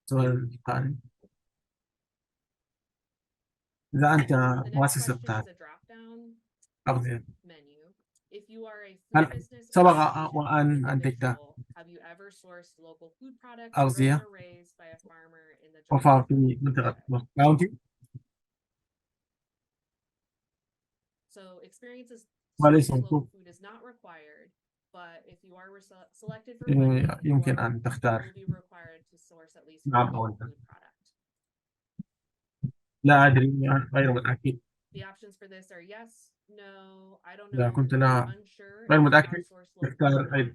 Speaker 3: سؤال ثاني إذا أنت
Speaker 4: The next
Speaker 3: مؤسسة
Speaker 4: question
Speaker 3: بتاعت
Speaker 4: is a drop-down
Speaker 3: أغذية
Speaker 4: menu. If you are a
Speaker 3: هل
Speaker 4: food business or
Speaker 3: سبق
Speaker 4: association or
Speaker 3: وأن أنتجت
Speaker 4: individual, have you ever sourced local food products
Speaker 3: أغذية
Speaker 4: grown or raised by a farmer in the
Speaker 3: وفاء
Speaker 4: Johnson County
Speaker 3: في منطقة
Speaker 4: area?
Speaker 3: كاونتي؟
Speaker 4: So experiences
Speaker 3: وليس
Speaker 4: sourcing local
Speaker 3: مطلوب.
Speaker 4: food is not required, but if you are selected for funding,
Speaker 3: يمكن أن
Speaker 4: you
Speaker 3: تختار
Speaker 4: will be required to source at least
Speaker 3: نعم
Speaker 4: one
Speaker 3: أو
Speaker 4: local
Speaker 3: لا.
Speaker 4: food product.
Speaker 3: لا أدري غير متأكد.
Speaker 4: The options for this are yes, no, I don't
Speaker 3: إذا
Speaker 4: know,
Speaker 3: كنت
Speaker 4: or
Speaker 3: لا
Speaker 4: unsure
Speaker 3: غير
Speaker 4: if
Speaker 3: متأكد
Speaker 4: outsource local
Speaker 3: اختار
Speaker 4: or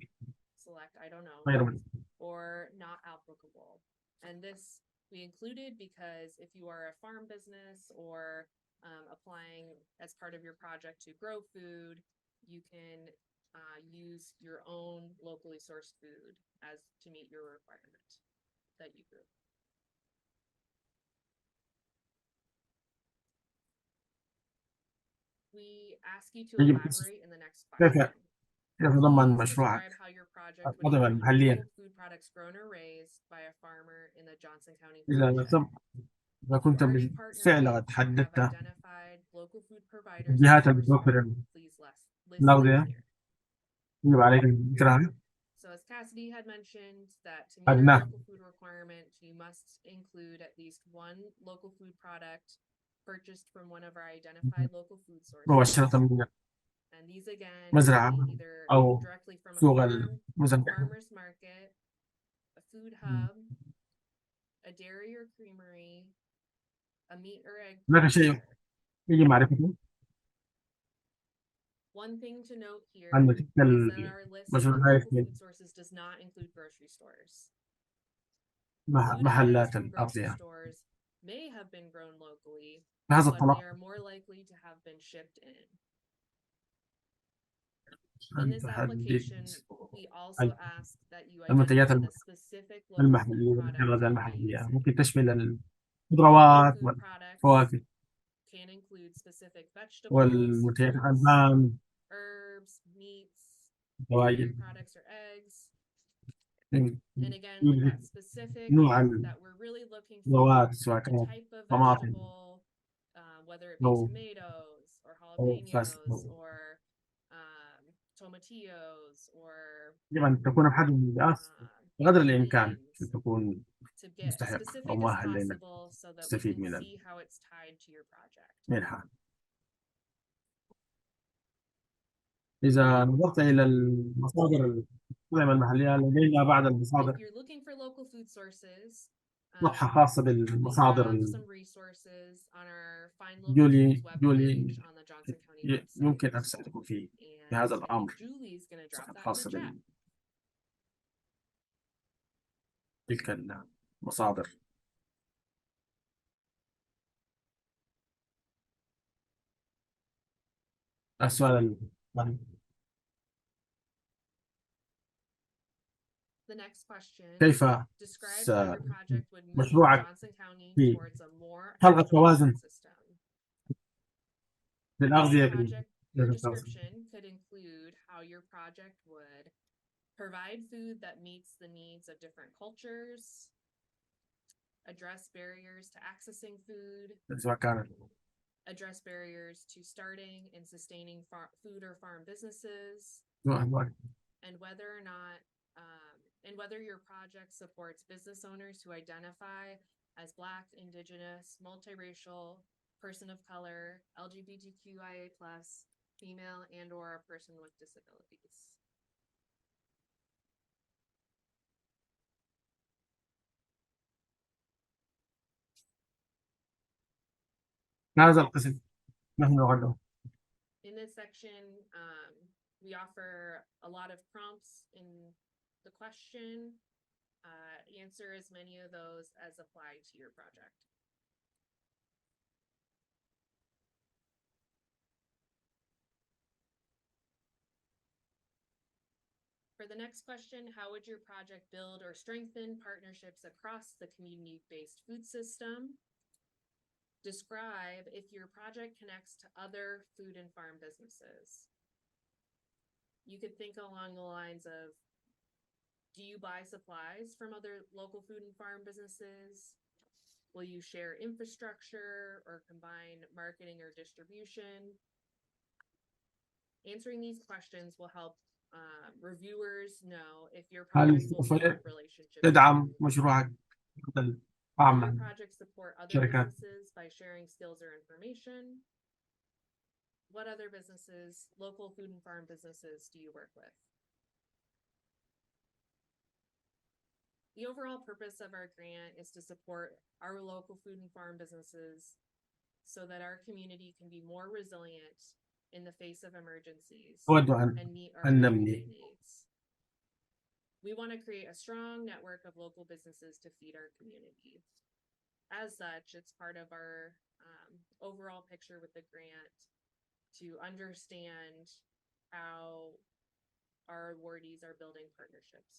Speaker 4: select, I don't know,
Speaker 3: غير متأكد.
Speaker 4: or not applicable. And this we included because if you are a farm business or applying as part of your project to grow food, you can use your own locally sourced food as to meet your requirement that you grew. We ask you to
Speaker 3: يجب
Speaker 4: elaborate in the next
Speaker 3: كيف
Speaker 4: question.
Speaker 3: يتضمن
Speaker 4: Please
Speaker 3: مشروعك
Speaker 4: describe how your project would
Speaker 3: الخدمة
Speaker 4: include
Speaker 3: المحلية
Speaker 4: local food products grown or raised by a farmer in the Johnson County
Speaker 3: إذا
Speaker 4: watershed.
Speaker 3: إذا كنت
Speaker 4: Who are you
Speaker 3: بالفعل
Speaker 4: partnering
Speaker 3: قد
Speaker 4: with who have
Speaker 3: حددت
Speaker 4: identified local food providers and
Speaker 3: الجهات
Speaker 4: source
Speaker 3: المتوفرة
Speaker 4: food? Please list them
Speaker 3: الأغذية
Speaker 4: here.
Speaker 3: يجب عليك ذكرها.
Speaker 4: So as Cassidy had mentioned, that to meet
Speaker 3: أدنى
Speaker 4: our local food requirement, you must include at least one local food product purchased from one of our identified local food sources.
Speaker 3: مباشرة من
Speaker 4: And these again
Speaker 3: مزرعة
Speaker 4: can be either
Speaker 3: أو
Speaker 4: directly from a
Speaker 3: سوق
Speaker 4: farm,
Speaker 3: المزرعة.
Speaker 4: farmer's market, a food hub, a dairy or creamery, a meat or egg
Speaker 3: هناك شيء
Speaker 4: processor.
Speaker 3: يجب معرفته
Speaker 4: One thing to note here
Speaker 3: أن
Speaker 4: is
Speaker 3: تلك
Speaker 4: that our list of
Speaker 3: المشروعات
Speaker 4: local food sources does not include grocery stores. Food items
Speaker 3: محلات
Speaker 4: from grocery
Speaker 3: الأغذية.
Speaker 4: stores may have been grown locally,
Speaker 3: بهذا
Speaker 4: but
Speaker 3: الطلب
Speaker 4: they are more likely to have been shipped in. In this application, we also ask that you
Speaker 3: المنتجات
Speaker 4: identify the specific local food
Speaker 3: المحلية
Speaker 4: product
Speaker 3: الأغذية
Speaker 4: you will be
Speaker 3: المحلية
Speaker 4: using.
Speaker 3: ممكن تشمل
Speaker 4: Local
Speaker 3: الخضروات
Speaker 4: food products
Speaker 3: والفواكه
Speaker 4: can include specific vegetables,
Speaker 3: والمنتجات
Speaker 4: fruits,
Speaker 3: الألبان
Speaker 4: herbs, meats,
Speaker 3: الدواجن.
Speaker 4: dairy products or eggs. And again, with that specific
Speaker 3: نوع
Speaker 4: that we're really looking for,
Speaker 3: الخضروات سواء
Speaker 4: the
Speaker 3: كانت
Speaker 4: type of
Speaker 3: طماطم
Speaker 4: vegetable, whether it be
Speaker 3: أو
Speaker 4: tomatoes or
Speaker 3: أو فاس
Speaker 4: jalapenos or tomatillos or
Speaker 3: يجب أن تكون بحجم المقياس بقدر الإمكان
Speaker 4: beans
Speaker 3: أن تكون
Speaker 4: to get as
Speaker 3: مستحق
Speaker 4: specific
Speaker 3: أو
Speaker 4: as
Speaker 3: مؤهل لأنك
Speaker 4: possible so that we
Speaker 3: تستفيد
Speaker 4: can
Speaker 3: من
Speaker 4: see how it's tied to your project.
Speaker 3: منها. إذا نظرت إلى المصادر الأطعمة المحلية لدينا بعض
Speaker 4: If
Speaker 3: المصادر
Speaker 4: you're looking for local food sources,
Speaker 3: صفحة خاصة
Speaker 4: we
Speaker 3: بالمصادر
Speaker 4: have some resources on our Find Local
Speaker 3: جولي
Speaker 4: Foods
Speaker 3: جولي
Speaker 4: webpage on the Johnson County website.
Speaker 3: يمكن أن تساعدكم في بهذا
Speaker 4: And I think
Speaker 3: الأمر.
Speaker 4: Julie's gonna drop
Speaker 3: صفحة
Speaker 4: that in the
Speaker 3: خاصة
Speaker 4: chat.
Speaker 3: بتلك المصادر. السؤال
Speaker 4: The next question,
Speaker 3: كيف
Speaker 4: describe how your project would move
Speaker 3: مشروعك
Speaker 4: Johnson County
Speaker 3: في
Speaker 4: towards a more
Speaker 3: خلق
Speaker 4: agile
Speaker 3: توازن
Speaker 4: food system.
Speaker 3: للأغذية
Speaker 4: Your description could include how your project would provide food that meets the needs of different cultures, address barriers to accessing food,
Speaker 3: سواء كانت
Speaker 4: address barriers to starting and sustaining food or farm businesses, and whether your project supports business owners who identify as Black, Indigenous, multiracial, person of color, LGBTQIA+, female, and/or a person with disabilities.
Speaker 3: هذا القسم نحن نعده.
Speaker 4: In this section, we offer a lot of prompts in the question. Answer as many of those as apply to your project. For the next question, how would your project build or strengthen partnerships across the community-based food system? Describe if your project connects to other food and farm businesses. You could think along the lines of, do you buy supplies from other local food and farm businesses? Will you share infrastructure or combine marketing or distribution? Answering these questions will help reviewers know if your project will build relationships.
Speaker 3: تدعم مشروعك
Speaker 4: Will your project support other businesses by sharing skills or information? What other businesses, local food and farm businesses, do you work with? The overall purpose of our grant is to support our local food and farm businesses so that our community can be more resilient in the face of emergencies
Speaker 3: أود
Speaker 4: and meet our
Speaker 3: أن
Speaker 4: everyday
Speaker 3: نبني
Speaker 4: needs. We want to create a strong network of local businesses to feed our community. As such, it's part of our overall picture with the grant to understand how our awardees are building partnerships.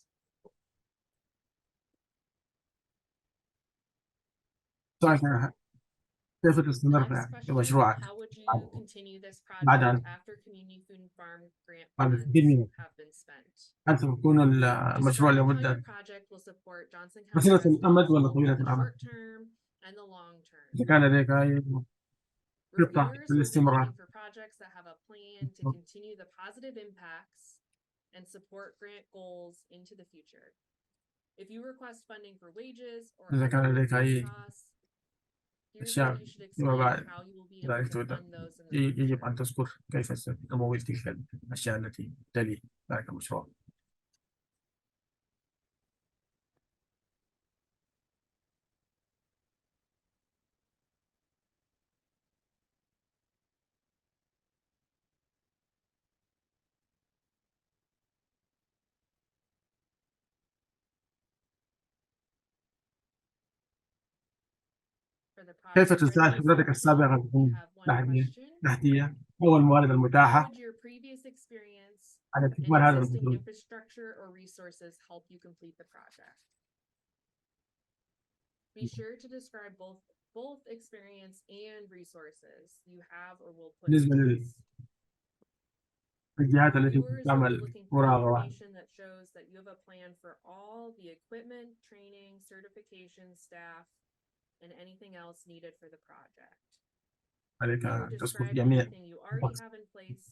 Speaker 3: كيف
Speaker 4: The
Speaker 3: تستمر
Speaker 4: next
Speaker 3: في
Speaker 4: question,
Speaker 3: مشروعك
Speaker 4: how would you continue this
Speaker 3: بعد
Speaker 4: project
Speaker 3: أن
Speaker 4: after community food and farm grant
Speaker 3: بعد
Speaker 4: funds
Speaker 3: التدريب؟
Speaker 4: have been spent?
Speaker 3: هل سيكون المشروع
Speaker 4: Describe how your
Speaker 3: لمدة
Speaker 4: project will support Johnson County
Speaker 3: قصيرة الأمد
Speaker 4: residents
Speaker 3: ولا
Speaker 4: both
Speaker 3: طويلة
Speaker 4: in the
Speaker 3: الأمد؟
Speaker 4: short term and the long term.
Speaker 3: إذا كان لديك أي خطة
Speaker 4: Reviewers will be
Speaker 3: للاستمرار.
Speaker 4: looking for projects that have a plan to continue the positive impacts and support grant goals into the future. If you request funding for wages or
Speaker 3: إذا كان
Speaker 4: other
Speaker 3: لديك
Speaker 4: workplace
Speaker 3: أي
Speaker 4: costs, here's
Speaker 3: أشياء
Speaker 4: where you should
Speaker 3: فيما
Speaker 4: explain
Speaker 3: بعد
Speaker 4: how you will be able
Speaker 3: ذلك
Speaker 4: to
Speaker 3: تود
Speaker 4: fund those in the
Speaker 3: يجب
Speaker 4: future.
Speaker 3: أن تذكر كيف ستمول تلك الأشياء التي تلي ذلك المشروع.
Speaker 4: For the
Speaker 3: كيف
Speaker 4: project
Speaker 3: تساعد
Speaker 4: readiness
Speaker 3: خبرتك السابقة
Speaker 4: module, we
Speaker 3: تكون
Speaker 4: have one question.
Speaker 3: تحتية أو الموارد
Speaker 4: How
Speaker 3: المتاحة
Speaker 4: would your previous experience
Speaker 3: على
Speaker 4: and
Speaker 3: استكمال هذا
Speaker 4: existing
Speaker 3: المشروع؟
Speaker 4: infrastructure or resources help you complete the project? Be sure to describe both experience and resources you have or will put in
Speaker 3: بالنسبة
Speaker 4: place.
Speaker 3: للجهات التي
Speaker 4: Viewers will be
Speaker 3: تعمل
Speaker 4: looking for
Speaker 3: مراقبة
Speaker 4: information that shows that you have a plan for all the equipment, training, certification, staff, and anything else needed for the project.
Speaker 3: عليك
Speaker 4: Here,
Speaker 3: أن تذكر
Speaker 4: describe
Speaker 3: جميع
Speaker 4: everything you already have in place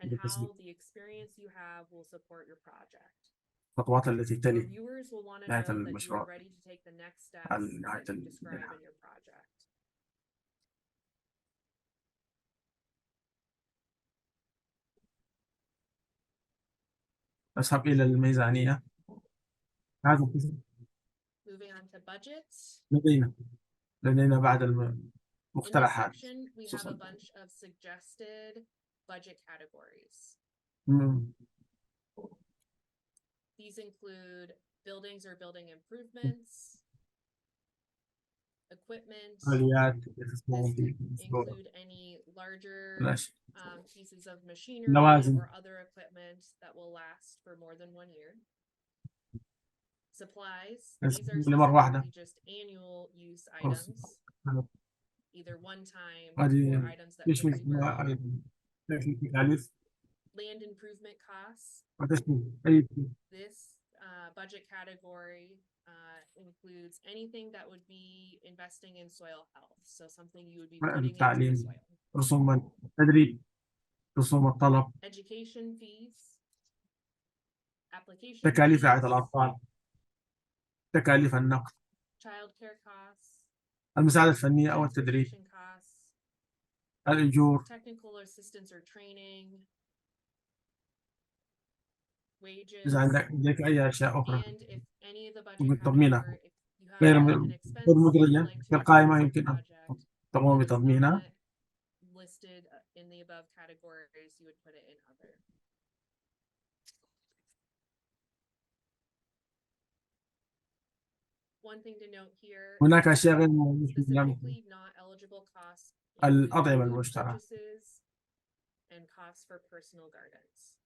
Speaker 4: and how the experience you have will support your project.
Speaker 3: الخطوات التي
Speaker 4: Your
Speaker 3: تلي
Speaker 4: viewers will want to
Speaker 3: نهاية
Speaker 4: know that you are
Speaker 3: المشروع
Speaker 4: ready to take the next
Speaker 3: على
Speaker 4: steps
Speaker 3: نهاية
Speaker 4: that you describe
Speaker 3: المنحة.
Speaker 4: in your project.
Speaker 3: أذهب إلى الميزانية. هذا القسم
Speaker 4: Moving on to budgets.
Speaker 3: لدينا بعض
Speaker 4: In this
Speaker 3: المقترحات.
Speaker 4: section, we have a bunch of suggested budget categories.
Speaker 3: مم.
Speaker 4: These include buildings or building improvements, equipment.
Speaker 3: آليات
Speaker 4: This could include any larger pieces of machinery
Speaker 3: لوازم.
Speaker 4: or other equipment that will last for more than 1 year. Supplies, these are
Speaker 3: لمرة واحدة.
Speaker 4: specifically just annual use items, either one time or
Speaker 3: هذه
Speaker 4: items that could be borrowed.
Speaker 3: تكاليف
Speaker 4: Land improvement costs,
Speaker 3: وتشمل أي
Speaker 4: this budget category includes anything that would be investing in soil health. So something you would be putting into the
Speaker 3: تعليم،
Speaker 4: soil.
Speaker 3: رسوم التدريب، رسوم الطلب،
Speaker 4: Education fees, application
Speaker 3: تكاليف رعاية
Speaker 4: fees,
Speaker 3: الأطفال، تكاليف النقل،
Speaker 4: childcare costs,
Speaker 3: المساعدة الفنية أو التدريب،
Speaker 4: transportation costs,
Speaker 3: الأجور،
Speaker 4: technical assistance or training, wages,
Speaker 3: إذا عندك أي أشياء أخرى
Speaker 4: and if any of the budget
Speaker 3: ممكن تضمينها
Speaker 4: category, if you have
Speaker 3: غير
Speaker 4: an expense you'd
Speaker 3: مدرجة
Speaker 4: like to
Speaker 3: في القائمة،
Speaker 4: include in
Speaker 3: يمكن
Speaker 4: the
Speaker 3: أن
Speaker 4: project
Speaker 3: تقوم
Speaker 4: that is
Speaker 3: بتضمينها.
Speaker 4: not listed in the above categories, you would put it in other. One thing to note here
Speaker 3: هناك
Speaker 4: is
Speaker 3: أشياء غير
Speaker 4: that
Speaker 3: موجودة في
Speaker 4: specifically not eligible costs include
Speaker 3: الأطعمة
Speaker 4: food
Speaker 3: المشترى.
Speaker 4: purchases and costs for personal gardens.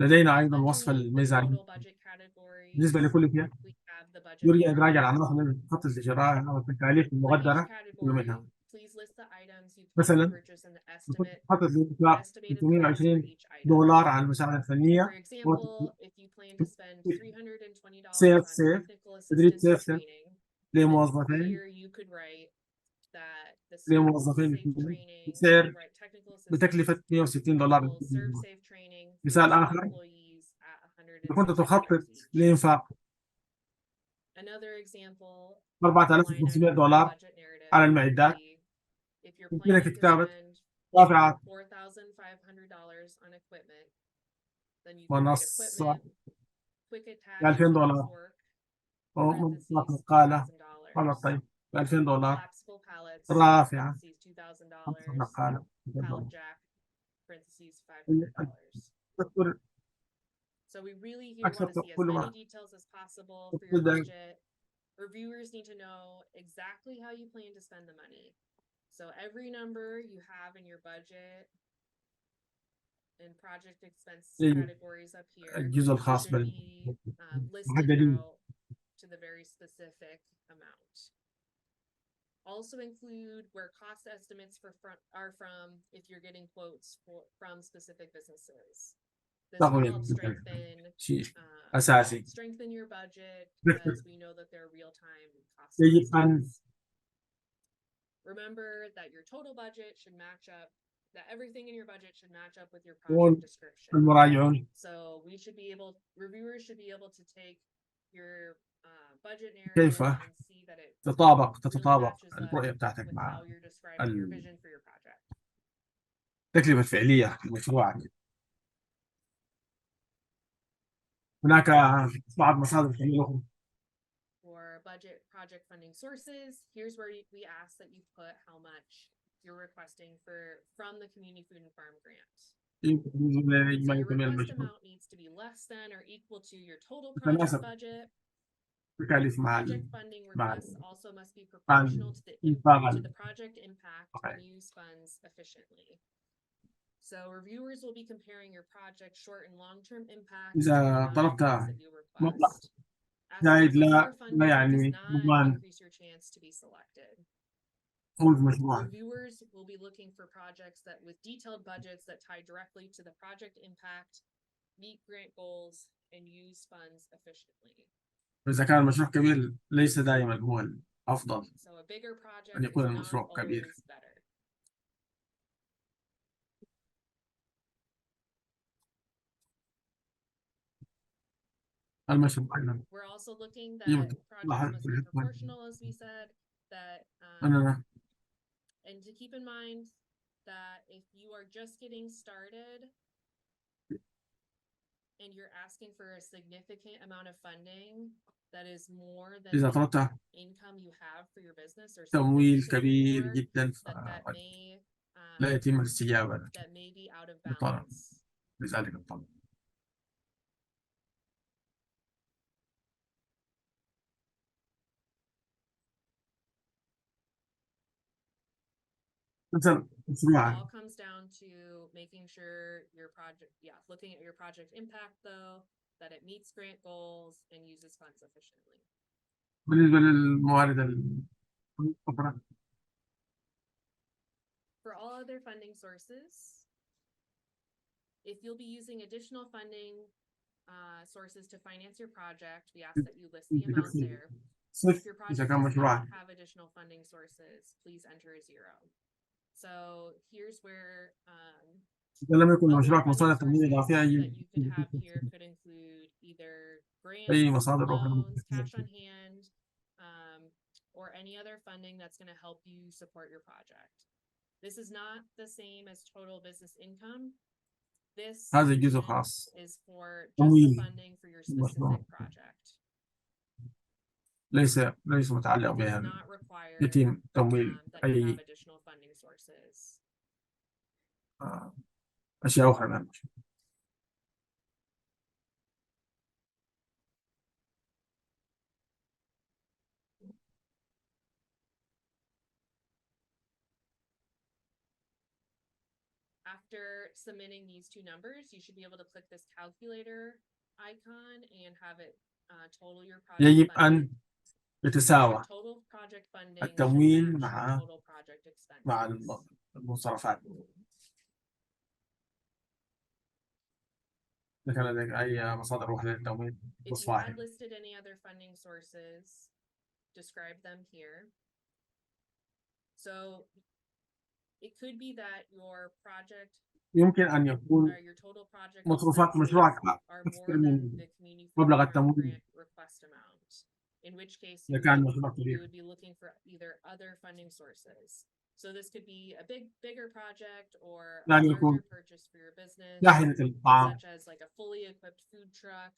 Speaker 3: لدينا أيضا وصف
Speaker 4: Underneath the
Speaker 3: الميزانية
Speaker 4: total budget categories,
Speaker 3: بالنسبة لكل فئة.
Speaker 4: we have the budget
Speaker 3: يرجى إدراج
Speaker 4: line.
Speaker 3: العناصر التي تخطط لشرائها والتكاليف
Speaker 4: For each
Speaker 3: المقدرة كل
Speaker 4: category,
Speaker 3: منها.
Speaker 4: please list the items you plan to
Speaker 3: مثلا
Speaker 4: purchase and the estimate
Speaker 3: تخطط لإنفاق
Speaker 4: estimated price for
Speaker 3: 320
Speaker 4: each item.
Speaker 3: دولار على المساعدة
Speaker 4: For
Speaker 3: الفنية
Speaker 4: example, if you plan to spend $320
Speaker 3: صيف
Speaker 4: on
Speaker 3: صيف
Speaker 4: technical
Speaker 3: تدريب
Speaker 4: assistance or
Speaker 3: صيف صيف
Speaker 4: training, then
Speaker 3: لموظفين
Speaker 4: here you could write that the
Speaker 3: لموظفين
Speaker 4: safe training,
Speaker 3: بسعر
Speaker 4: right, technical assistance
Speaker 3: بتكلفة 160 دولار.
Speaker 4: equals serve safe training for
Speaker 3: مثال
Speaker 4: 2
Speaker 3: آخر،
Speaker 4: employees at
Speaker 3: كنت
Speaker 4: $160
Speaker 3: تخطط
Speaker 4: each.
Speaker 3: لإنفاق
Speaker 4: Another example,
Speaker 3: 4500
Speaker 4: line item for the
Speaker 3: دولار
Speaker 4: budget narrative
Speaker 3: على
Speaker 4: would
Speaker 3: المعدات.
Speaker 4: be, if you're
Speaker 3: يمكنك
Speaker 4: planning to
Speaker 3: كتابة
Speaker 4: spend
Speaker 3: رافعات
Speaker 4: $4,500 on equipment, then you could write
Speaker 3: منصة
Speaker 4: equipment, quick attach
Speaker 3: $2000
Speaker 4: fork,
Speaker 3: أو
Speaker 4: parentheses,
Speaker 3: مطلق نقالة والله
Speaker 4: $2,000.
Speaker 3: طيب $2000
Speaker 4: Collapsible pallets,
Speaker 3: رافعة
Speaker 4: parentheses,
Speaker 3: خمسة
Speaker 4: $2,000.
Speaker 3: نقالة
Speaker 4: Pallet
Speaker 3: $200
Speaker 4: jack, parentheses, $500.
Speaker 3: أكثر
Speaker 4: So we really here
Speaker 3: أكثر
Speaker 4: want to see as
Speaker 3: كل
Speaker 4: many
Speaker 3: ما
Speaker 4: details as possible for your
Speaker 3: تبدأ
Speaker 4: budget. Reviewers need to know exactly how you plan to spend the money. So every number you have in your budget and project expense categories up here
Speaker 3: الجزء الخاص
Speaker 4: should be listed
Speaker 3: بالمحددين
Speaker 4: out to the very specific amount. Also include where cost estimates are from if you're getting quotes from specific businesses. This will help strengthen your budget because we know that there are real-time cost estimates. Remember that your total budget should match up, that everything in your budget should match up with your project description. So reviewers should be able to take your budget narrative and see that it
Speaker 3: تتطابق الرؤية بتاعتك مع التكلفة الفعلية لمشروعك. هناك بعض مصادر تمويل.
Speaker 4: For budget project funding sources, here's where we ask that you put how much you're requesting from the community food and farm grant. So your request amount needs to be less than or equal to your total project budget. Project funding requests also must be proportional to the project impact and use funds efficiently. So reviewers will be comparing your project short and long-term impact to the amount of funds that you request. Asking for more funding does not increase your chance to be selected. Reviewers will be looking for projects that with detailed budgets that tie directly to the project impact, meet grant goals, and use funds efficiently.
Speaker 3: إذا كان المشروع كبير ليس دائما هو الأفضل
Speaker 4: So a bigger project
Speaker 3: أن يكون
Speaker 4: is
Speaker 3: المشروع
Speaker 4: not
Speaker 3: كبير.
Speaker 4: always better. We're also looking that projects must be proportional, as we said, that and to keep in mind that if you are just getting started and you're asking for a significant amount of funding that is more than the income you have for your business or
Speaker 3: تمويل
Speaker 4: significantly
Speaker 3: كبير
Speaker 4: more,
Speaker 3: جدا لا يتم الاستجابة
Speaker 4: that may be out of balance.
Speaker 3: لذلك الطلب.
Speaker 4: It all comes down to making sure your project, looking at your project impact though, that it meets grant goals and uses funds efficiently.
Speaker 3: بالنسبة للموارد الأخرى.
Speaker 4: For all other funding sources, if you'll be using additional funding sources to finance your project, we ask that you list the amount there. If your project does not have additional funding sources, please enter a 0. So here's where
Speaker 3: لم يكن
Speaker 4: other
Speaker 3: مشروعك
Speaker 4: funding
Speaker 3: مصادر تمويل
Speaker 4: sources
Speaker 3: إضافية
Speaker 4: that you could have here could include either
Speaker 3: أي
Speaker 4: grants,
Speaker 3: مصادر أخرى
Speaker 4: loans, cash on hand, or any other funding that's going to help you support your project. This is not the same as total business income. This
Speaker 3: هذا الجزء خاص
Speaker 4: is for just the funding for your specific project.
Speaker 3: ليس متعلق
Speaker 4: It does
Speaker 3: بها
Speaker 4: not require
Speaker 3: يتم تمويل
Speaker 4: that you have
Speaker 3: أي
Speaker 4: additional funding sources.
Speaker 3: أشياء أخرى من المشروع.
Speaker 4: After submitting these two numbers, you should be able to click this calculator icon and have it total your project
Speaker 3: يجب
Speaker 4: funding.
Speaker 3: أن يتساوى
Speaker 4: Total project funding
Speaker 3: التمويل
Speaker 4: should match
Speaker 3: مع
Speaker 4: total project expenses.
Speaker 3: المصرفات. إذا كان لديك أي مصادر أخرى للتمويل
Speaker 4: If you had listed any other funding sources, describe them here. So it could be that your project
Speaker 3: يمكن أن يكون
Speaker 4: or your total project
Speaker 3: مصروفات مشروعك
Speaker 4: are
Speaker 3: أكثر
Speaker 4: more
Speaker 3: من
Speaker 4: than the community
Speaker 3: مبلغ
Speaker 4: food
Speaker 3: التمويل.
Speaker 4: grant request amount. In which case
Speaker 3: إذا كان مشروع
Speaker 4: you
Speaker 3: كبير.
Speaker 4: would be looking for either other funding sources. So this could be a bigger project or a larger purchase for your business, such as like a fully equipped food truck.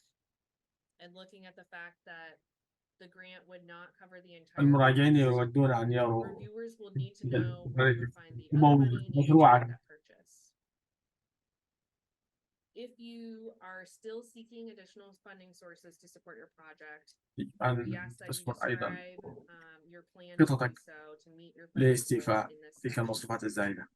Speaker 4: And looking at the fact that the grant would not cover the entire
Speaker 3: المراجعين
Speaker 4: purchase.
Speaker 3: يودون عن يارو
Speaker 4: Reviewers will need to know where you would find the other
Speaker 3: يبغوا
Speaker 4: money needed to make
Speaker 3: مشروعك
Speaker 4: that purchase. If you are still seeking additional funding sources to support your project, we
Speaker 3: أن
Speaker 4: ask that you
Speaker 3: تصبر أيضا
Speaker 4: describe your plan to do
Speaker 3: خططك
Speaker 4: so to meet your funding goals
Speaker 3: لاستيفاء
Speaker 4: in this
Speaker 3: تلك
Speaker 4: section.
Speaker 3: المصروفات الزائدة.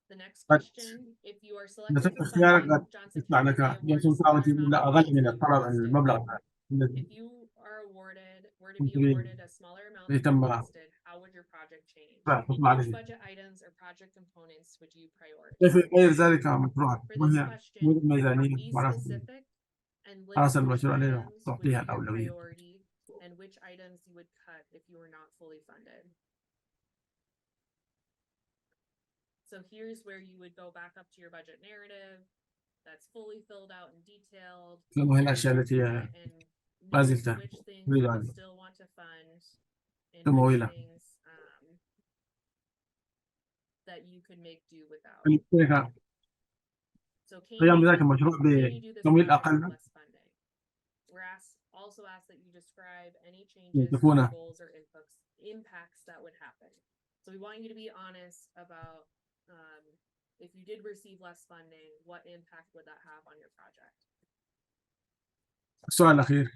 Speaker 4: The next
Speaker 3: قد
Speaker 4: question, if you are selected
Speaker 3: نتيجة
Speaker 4: for
Speaker 3: اختيارك
Speaker 4: funding,
Speaker 3: قد
Speaker 4: Johnson
Speaker 3: يطلع
Speaker 4: County
Speaker 3: لك
Speaker 4: may award a
Speaker 3: جونسون
Speaker 4: smaller
Speaker 3: كاونتي
Speaker 4: amount
Speaker 3: ولا
Speaker 4: of
Speaker 3: أقل
Speaker 4: funds
Speaker 3: من
Speaker 4: than you
Speaker 3: الطلب
Speaker 4: requested.
Speaker 3: المبلغ الذي
Speaker 4: If you were to
Speaker 3: كنت
Speaker 4: be awarded a smaller amount than you
Speaker 3: تم
Speaker 4: requested, how would your project change?
Speaker 3: تطلع
Speaker 4: Which
Speaker 3: لي.
Speaker 4: budget items or project components would you
Speaker 3: كيف
Speaker 4: prioritize?
Speaker 3: يغير ذلك مشروعك؟
Speaker 4: For
Speaker 3: ما
Speaker 4: this
Speaker 3: هي
Speaker 4: question,
Speaker 3: الميزانية
Speaker 4: be
Speaker 3: وعناصر
Speaker 4: specific and list
Speaker 3: عناصر
Speaker 4: which
Speaker 3: المشروع التي
Speaker 4: items would
Speaker 3: تعطيها
Speaker 4: be your
Speaker 3: الأولوية.
Speaker 4: priority and which items you would cut if you were not fully funded. So here's where you would go back up to your budget narrative that's fully filled out and detailed,
Speaker 3: ما هي الأشياء التي
Speaker 4: and
Speaker 3: ما
Speaker 4: note
Speaker 3: زلت
Speaker 4: which things
Speaker 3: تريد
Speaker 4: you
Speaker 3: أن
Speaker 4: still want to fund and which
Speaker 3: تمويلها.
Speaker 4: things that you could make do without.
Speaker 3: كيف
Speaker 4: So
Speaker 3: قيام بذلك
Speaker 4: can
Speaker 3: المشروع
Speaker 4: you do this
Speaker 3: بتمويل
Speaker 4: project with
Speaker 3: أقل
Speaker 4: less funding? We're also asked that you describe any changes to
Speaker 3: تكون
Speaker 4: your goals or impacts that would happen. So we want you to be honest about if you did receive less funding, what impact would that have on your project?
Speaker 3: السؤال الأخير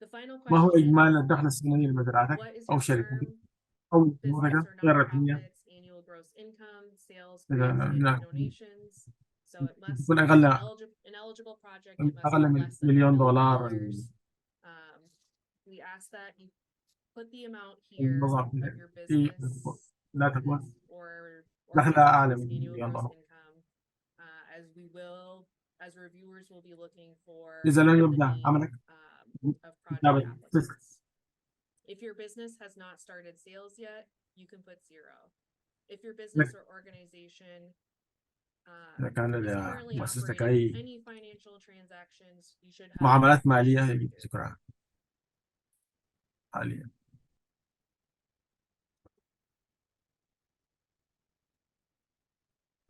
Speaker 4: The final
Speaker 3: ما هو
Speaker 4: question,
Speaker 3: إجمالي الدخل السنوي لمزرعتك
Speaker 4: what is
Speaker 3: أو
Speaker 4: your
Speaker 3: شركتك
Speaker 4: firm
Speaker 3: أو
Speaker 4: business
Speaker 3: منتجك
Speaker 4: or
Speaker 3: غير رسمية
Speaker 4: nonprofit's annual gross income, sales,
Speaker 3: إذا
Speaker 4: grants, and
Speaker 3: نعم
Speaker 4: donations? So it must
Speaker 3: تكون
Speaker 4: be
Speaker 3: أقل
Speaker 4: an eligible project. It must
Speaker 3: أقل
Speaker 4: be
Speaker 3: من
Speaker 4: less than $1
Speaker 3: مليون
Speaker 4: million.
Speaker 3: دولار
Speaker 4: We ask that you put the amount here
Speaker 3: الموظف
Speaker 4: of your
Speaker 3: في
Speaker 4: business
Speaker 3: لا تكون
Speaker 4: or
Speaker 3: دخلها أعلى
Speaker 4: organization's
Speaker 3: من
Speaker 4: annual
Speaker 3: مليون
Speaker 4: gross
Speaker 3: دولار.
Speaker 4: income, as reviewers will be looking for
Speaker 3: إذا لم
Speaker 4: the
Speaker 3: يبدأ
Speaker 4: name
Speaker 3: عملك
Speaker 4: of project
Speaker 3: كتابة
Speaker 4: applicants. If your business has not started sales yet, you can put 0. If your business or organization
Speaker 3: إذا كان
Speaker 4: is
Speaker 3: لدى
Speaker 4: currently
Speaker 3: مؤسستك
Speaker 4: operating
Speaker 3: أي
Speaker 4: any financial transactions, you should have
Speaker 3: معاملات مالية
Speaker 4: information
Speaker 3: يجب
Speaker 4: included.
Speaker 3: ذكرها حاليا.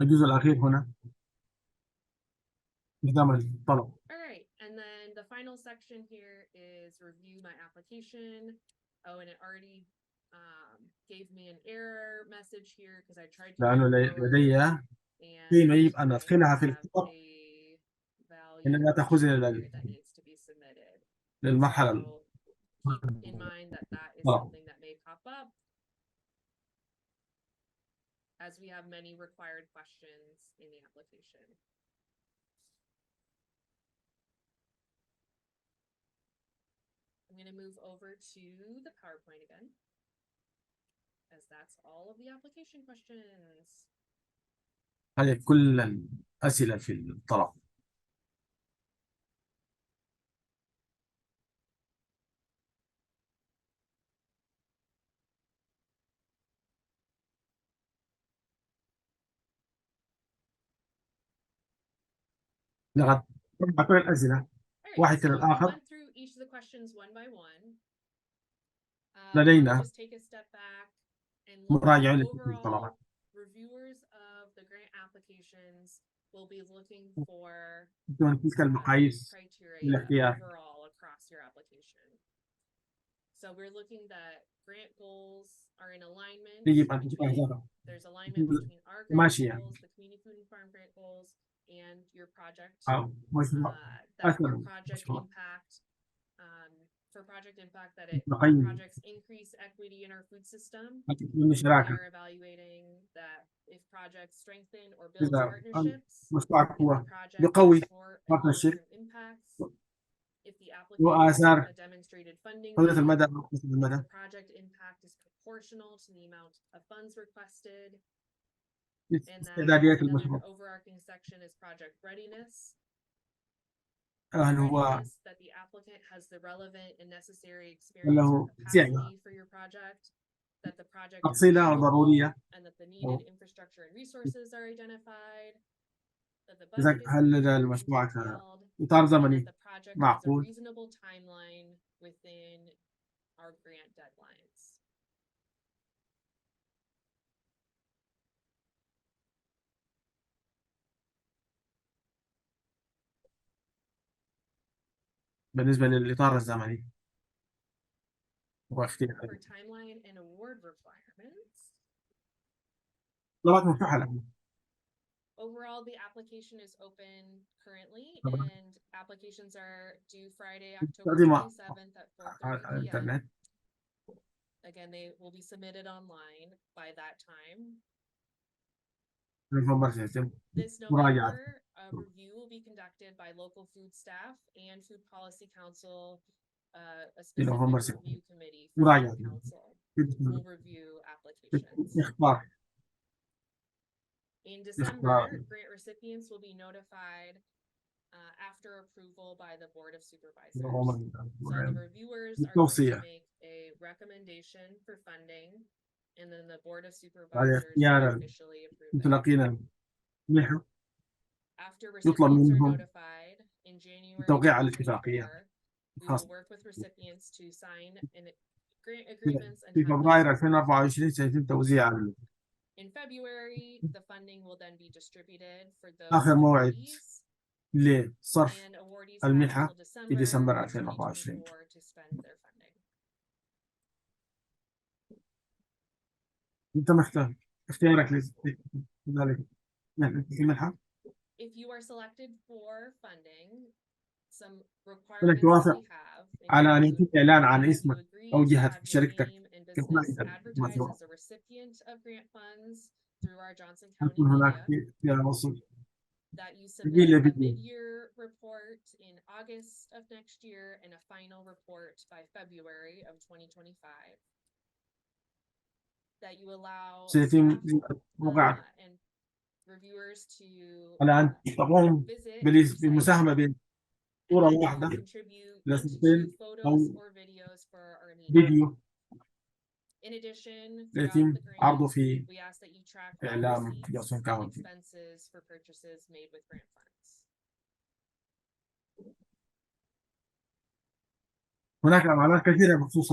Speaker 3: الجزء الأخير هنا استخدام الطلب.
Speaker 4: All right, and then the final section here is review my application. Oh, and it already gave me an error message here because I tried to
Speaker 3: لأنه
Speaker 4: move forward
Speaker 3: لدي
Speaker 4: and
Speaker 3: قيمة يجب أن
Speaker 4: I
Speaker 3: أدخلها في
Speaker 4: have
Speaker 3: الخطط
Speaker 4: a value
Speaker 3: إنها تأخذني
Speaker 4: here that needs to be submitted.
Speaker 3: للمرحلة
Speaker 4: So keep in mind that that is
Speaker 3: الطلب.
Speaker 4: something that may pop up as we have many required questions in the application. I'm going to move over to the PowerPoint again, as that's all of the application questions.
Speaker 3: هذه كل الأسئلة في الطلب. لقد طبعا كل الأسئلة
Speaker 4: All right,
Speaker 3: واحد
Speaker 4: so
Speaker 3: تلو
Speaker 4: we
Speaker 3: الآخر.
Speaker 4: went through each of the questions one by one.
Speaker 3: لدينا
Speaker 4: Just take a step back and look
Speaker 3: مراجعة
Speaker 4: at
Speaker 3: لكل
Speaker 4: overall
Speaker 3: الطلبات.
Speaker 4: reviewers of the grant applications will be looking for
Speaker 3: دون تلك المقاييس
Speaker 4: criteria
Speaker 3: الاختيار.
Speaker 4: overall across your application. So we're looking that grant goals are in alignment
Speaker 3: يجب أن تكون
Speaker 4: between,
Speaker 3: هذا
Speaker 4: there's alignment between our grant
Speaker 3: ماشية
Speaker 4: goals, the community food and farm grant goals, and your project.
Speaker 3: أو مشروع
Speaker 4: That your
Speaker 3: أكثر
Speaker 4: project
Speaker 3: مشروع
Speaker 4: impact, for project impact, that our
Speaker 3: نقيم
Speaker 4: projects increase equity in our food system.
Speaker 3: من
Speaker 4: We
Speaker 3: الشراكة.
Speaker 4: are evaluating that if projects strengthen or build
Speaker 3: إذا
Speaker 4: partnerships,
Speaker 3: مشروعك
Speaker 4: if
Speaker 3: هو
Speaker 4: the project
Speaker 3: يقوي
Speaker 4: has short and
Speaker 3: partnership
Speaker 4: long-term impacts, if the
Speaker 3: وآثار
Speaker 4: applicant has a demonstrated funding
Speaker 3: طويلة
Speaker 4: need,
Speaker 3: المدى وقصيرة
Speaker 4: if
Speaker 3: المدى.
Speaker 4: the project impact is proportional to the amount of funds requested, and that
Speaker 3: استعداديات
Speaker 4: another
Speaker 3: المشروع.
Speaker 4: overarching section is project readiness.
Speaker 3: هل هو
Speaker 4: Readiness, that the applicant has the relevant and necessary experience
Speaker 3: ولا
Speaker 4: or
Speaker 3: هو سعي
Speaker 4: capacity for your project, that the project is
Speaker 3: تفصيلة أو
Speaker 4: achievable,
Speaker 3: ضرورية.
Speaker 4: and that the needed infrastructure and resources are identified, that the
Speaker 3: إذا
Speaker 4: budget is
Speaker 3: هل لدى
Speaker 4: clear and
Speaker 3: المشروع
Speaker 4: detailed,
Speaker 3: إطار
Speaker 4: and
Speaker 3: زمني
Speaker 4: that the project has a
Speaker 3: معقول.
Speaker 4: reasonable timeline within our grant deadlines.
Speaker 3: بالنسبة للإطار الزمني واختيار
Speaker 4: For timeline and award requirements,
Speaker 3: طلبات مفتوحة الآن.
Speaker 4: overall, the application is open currently,
Speaker 3: طبعا
Speaker 4: and applications are due Friday, October
Speaker 3: تقديم
Speaker 4: 27th at 4:30
Speaker 3: على
Speaker 4: p.m.
Speaker 3: الإنترنت.
Speaker 4: Again, they will be submitted online by that time.
Speaker 3: الإنفورميشن يتم
Speaker 4: This
Speaker 3: مراجعة.
Speaker 4: November, a review will be conducted by local food staff and Food Policy Council. A specific
Speaker 3: الإنفورميشن
Speaker 4: review committee from
Speaker 3: مراجعة.
Speaker 4: the council will review applications.
Speaker 3: إخبار.
Speaker 4: In December, grant recipients will be notified after approval by the Board of Supervisors. So the reviewers are going to make a recommendation for funding, and then the Board of Supervisors will officially approve it.
Speaker 3: متلقين المنحة
Speaker 4: After
Speaker 3: يطلب
Speaker 4: recipients are
Speaker 3: منهم
Speaker 4: notified in January
Speaker 3: توقيع على
Speaker 4: 2024,
Speaker 3: الاتفاقية
Speaker 4: we will
Speaker 3: خاصة.
Speaker 4: work with recipients to sign grant agreements and
Speaker 3: في
Speaker 4: have
Speaker 3: فبراير
Speaker 4: those.
Speaker 3: 2024 سيتم توزيع
Speaker 4: In February, the funding will then be distributed for those
Speaker 3: آخر موعد
Speaker 4: awardees,
Speaker 3: لصرف
Speaker 4: and awardees have
Speaker 3: المنحة
Speaker 4: until
Speaker 3: في ديسمبر
Speaker 4: December
Speaker 3: 2024.
Speaker 4: 2024 to spend their funding.
Speaker 3: أنت محتاج اختيارك لذلك المنحة.
Speaker 4: If you are selected for funding, some
Speaker 3: إنك
Speaker 4: requirements that
Speaker 3: توافق
Speaker 4: we have
Speaker 3: على أن
Speaker 4: include
Speaker 3: يتم إعلان عن
Speaker 4: that you
Speaker 3: اسمك
Speaker 4: agree
Speaker 3: أو
Speaker 4: to
Speaker 3: جهة
Speaker 4: have your
Speaker 3: شركتك
Speaker 4: name and business
Speaker 3: كفائدة
Speaker 4: advertised
Speaker 3: مزروعة.
Speaker 4: as a recipient of grant funds through our Johnson County
Speaker 3: يكون هناك
Speaker 4: media,
Speaker 3: فيها وصول
Speaker 4: that you
Speaker 3: تسجيل
Speaker 4: submit a
Speaker 3: فيديو
Speaker 4: mid-year report in August of next year and a final report by February of 2025, that you allow
Speaker 3: سيتم
Speaker 4: staff
Speaker 3: موقعك
Speaker 4: and reviewers to
Speaker 3: على أن تقوم
Speaker 4: visit your site
Speaker 3: بالمساهمة بين
Speaker 4: and
Speaker 3: صورة
Speaker 4: that you
Speaker 3: واحدة
Speaker 4: contribute
Speaker 3: إلى
Speaker 4: 1 to 2
Speaker 3: صورتين
Speaker 4: photos
Speaker 3: أو
Speaker 4: or videos for our meeting.
Speaker 3: فيديو
Speaker 4: In addition, throughout
Speaker 3: يتم
Speaker 4: the grant,
Speaker 3: عرضه في
Speaker 4: we ask that you track all
Speaker 3: إعلام
Speaker 4: receipts
Speaker 3: جونسون
Speaker 4: and
Speaker 3: كاونتي.
Speaker 4: expenses for purchases made with grant funds.
Speaker 3: هناك أعمال كثيرة بخصوص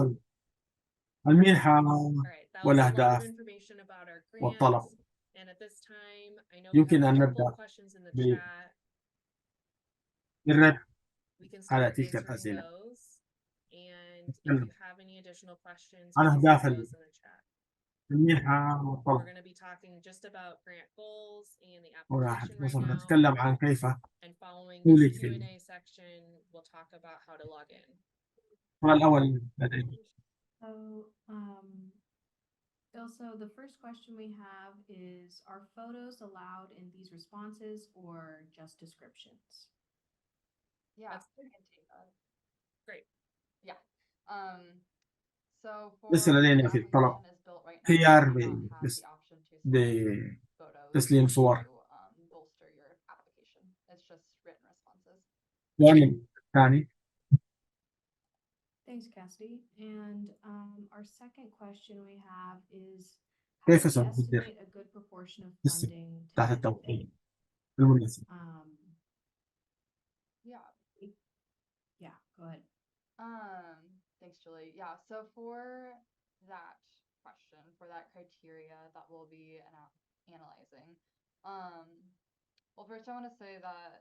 Speaker 3: المنحة
Speaker 4: All right, that was a lot of
Speaker 3: والأهداف
Speaker 4: information about our
Speaker 3: والطلب.
Speaker 4: grants. And at this time, I know we
Speaker 3: يمكن
Speaker 4: have
Speaker 3: أن
Speaker 4: a couple
Speaker 3: نبدأ
Speaker 4: questions in the
Speaker 3: ب-
Speaker 4: chat.
Speaker 3: بالرد
Speaker 4: We can
Speaker 3: على
Speaker 4: start
Speaker 3: تلك
Speaker 4: answering
Speaker 3: الأسئلة.
Speaker 4: those. And if
Speaker 3: نتكلم
Speaker 4: you have any additional questions,
Speaker 3: عن
Speaker 4: please
Speaker 3: أهداف
Speaker 4: put those in the chat.
Speaker 3: المنحة
Speaker 4: We're
Speaker 3: والطلب.
Speaker 4: going to be talking just about grant goals and the
Speaker 3: وراح
Speaker 4: application right now.
Speaker 3: نتكلم عن كيف
Speaker 4: And following
Speaker 3: نولد
Speaker 4: this
Speaker 3: في
Speaker 4: Q&A section, we'll talk about how to log in.
Speaker 3: السؤال الأول لديك.
Speaker 2: So, also the first question we have is, are photos allowed in these responses or just descriptions?
Speaker 1: Yeah,
Speaker 4: That's-
Speaker 1: I can take that.
Speaker 4: Great.
Speaker 1: Yeah. So for
Speaker 3: لسه
Speaker 1: the
Speaker 3: لدينا في الطلب
Speaker 1: application is built right now,
Speaker 3: خيار
Speaker 1: you do not have the option to select photos
Speaker 3: بتسليم صور.
Speaker 1: to bolster your application. It's just written responses.
Speaker 3: السؤال الثاني
Speaker 2: Thanks, Cassidy. And our second question we have is, how
Speaker 3: كيف
Speaker 2: do we
Speaker 3: سنقدر
Speaker 2: estimate a good proportion of
Speaker 3: نسبة
Speaker 2: funding to
Speaker 3: تحت
Speaker 2: benefit?
Speaker 3: التوقيت المناسب.
Speaker 1: Yeah.
Speaker 2: Yeah, go ahead.
Speaker 1: Thanks, Julie. Yeah, so for that question, for that criteria that we'll be analyzing, well, first I want to say that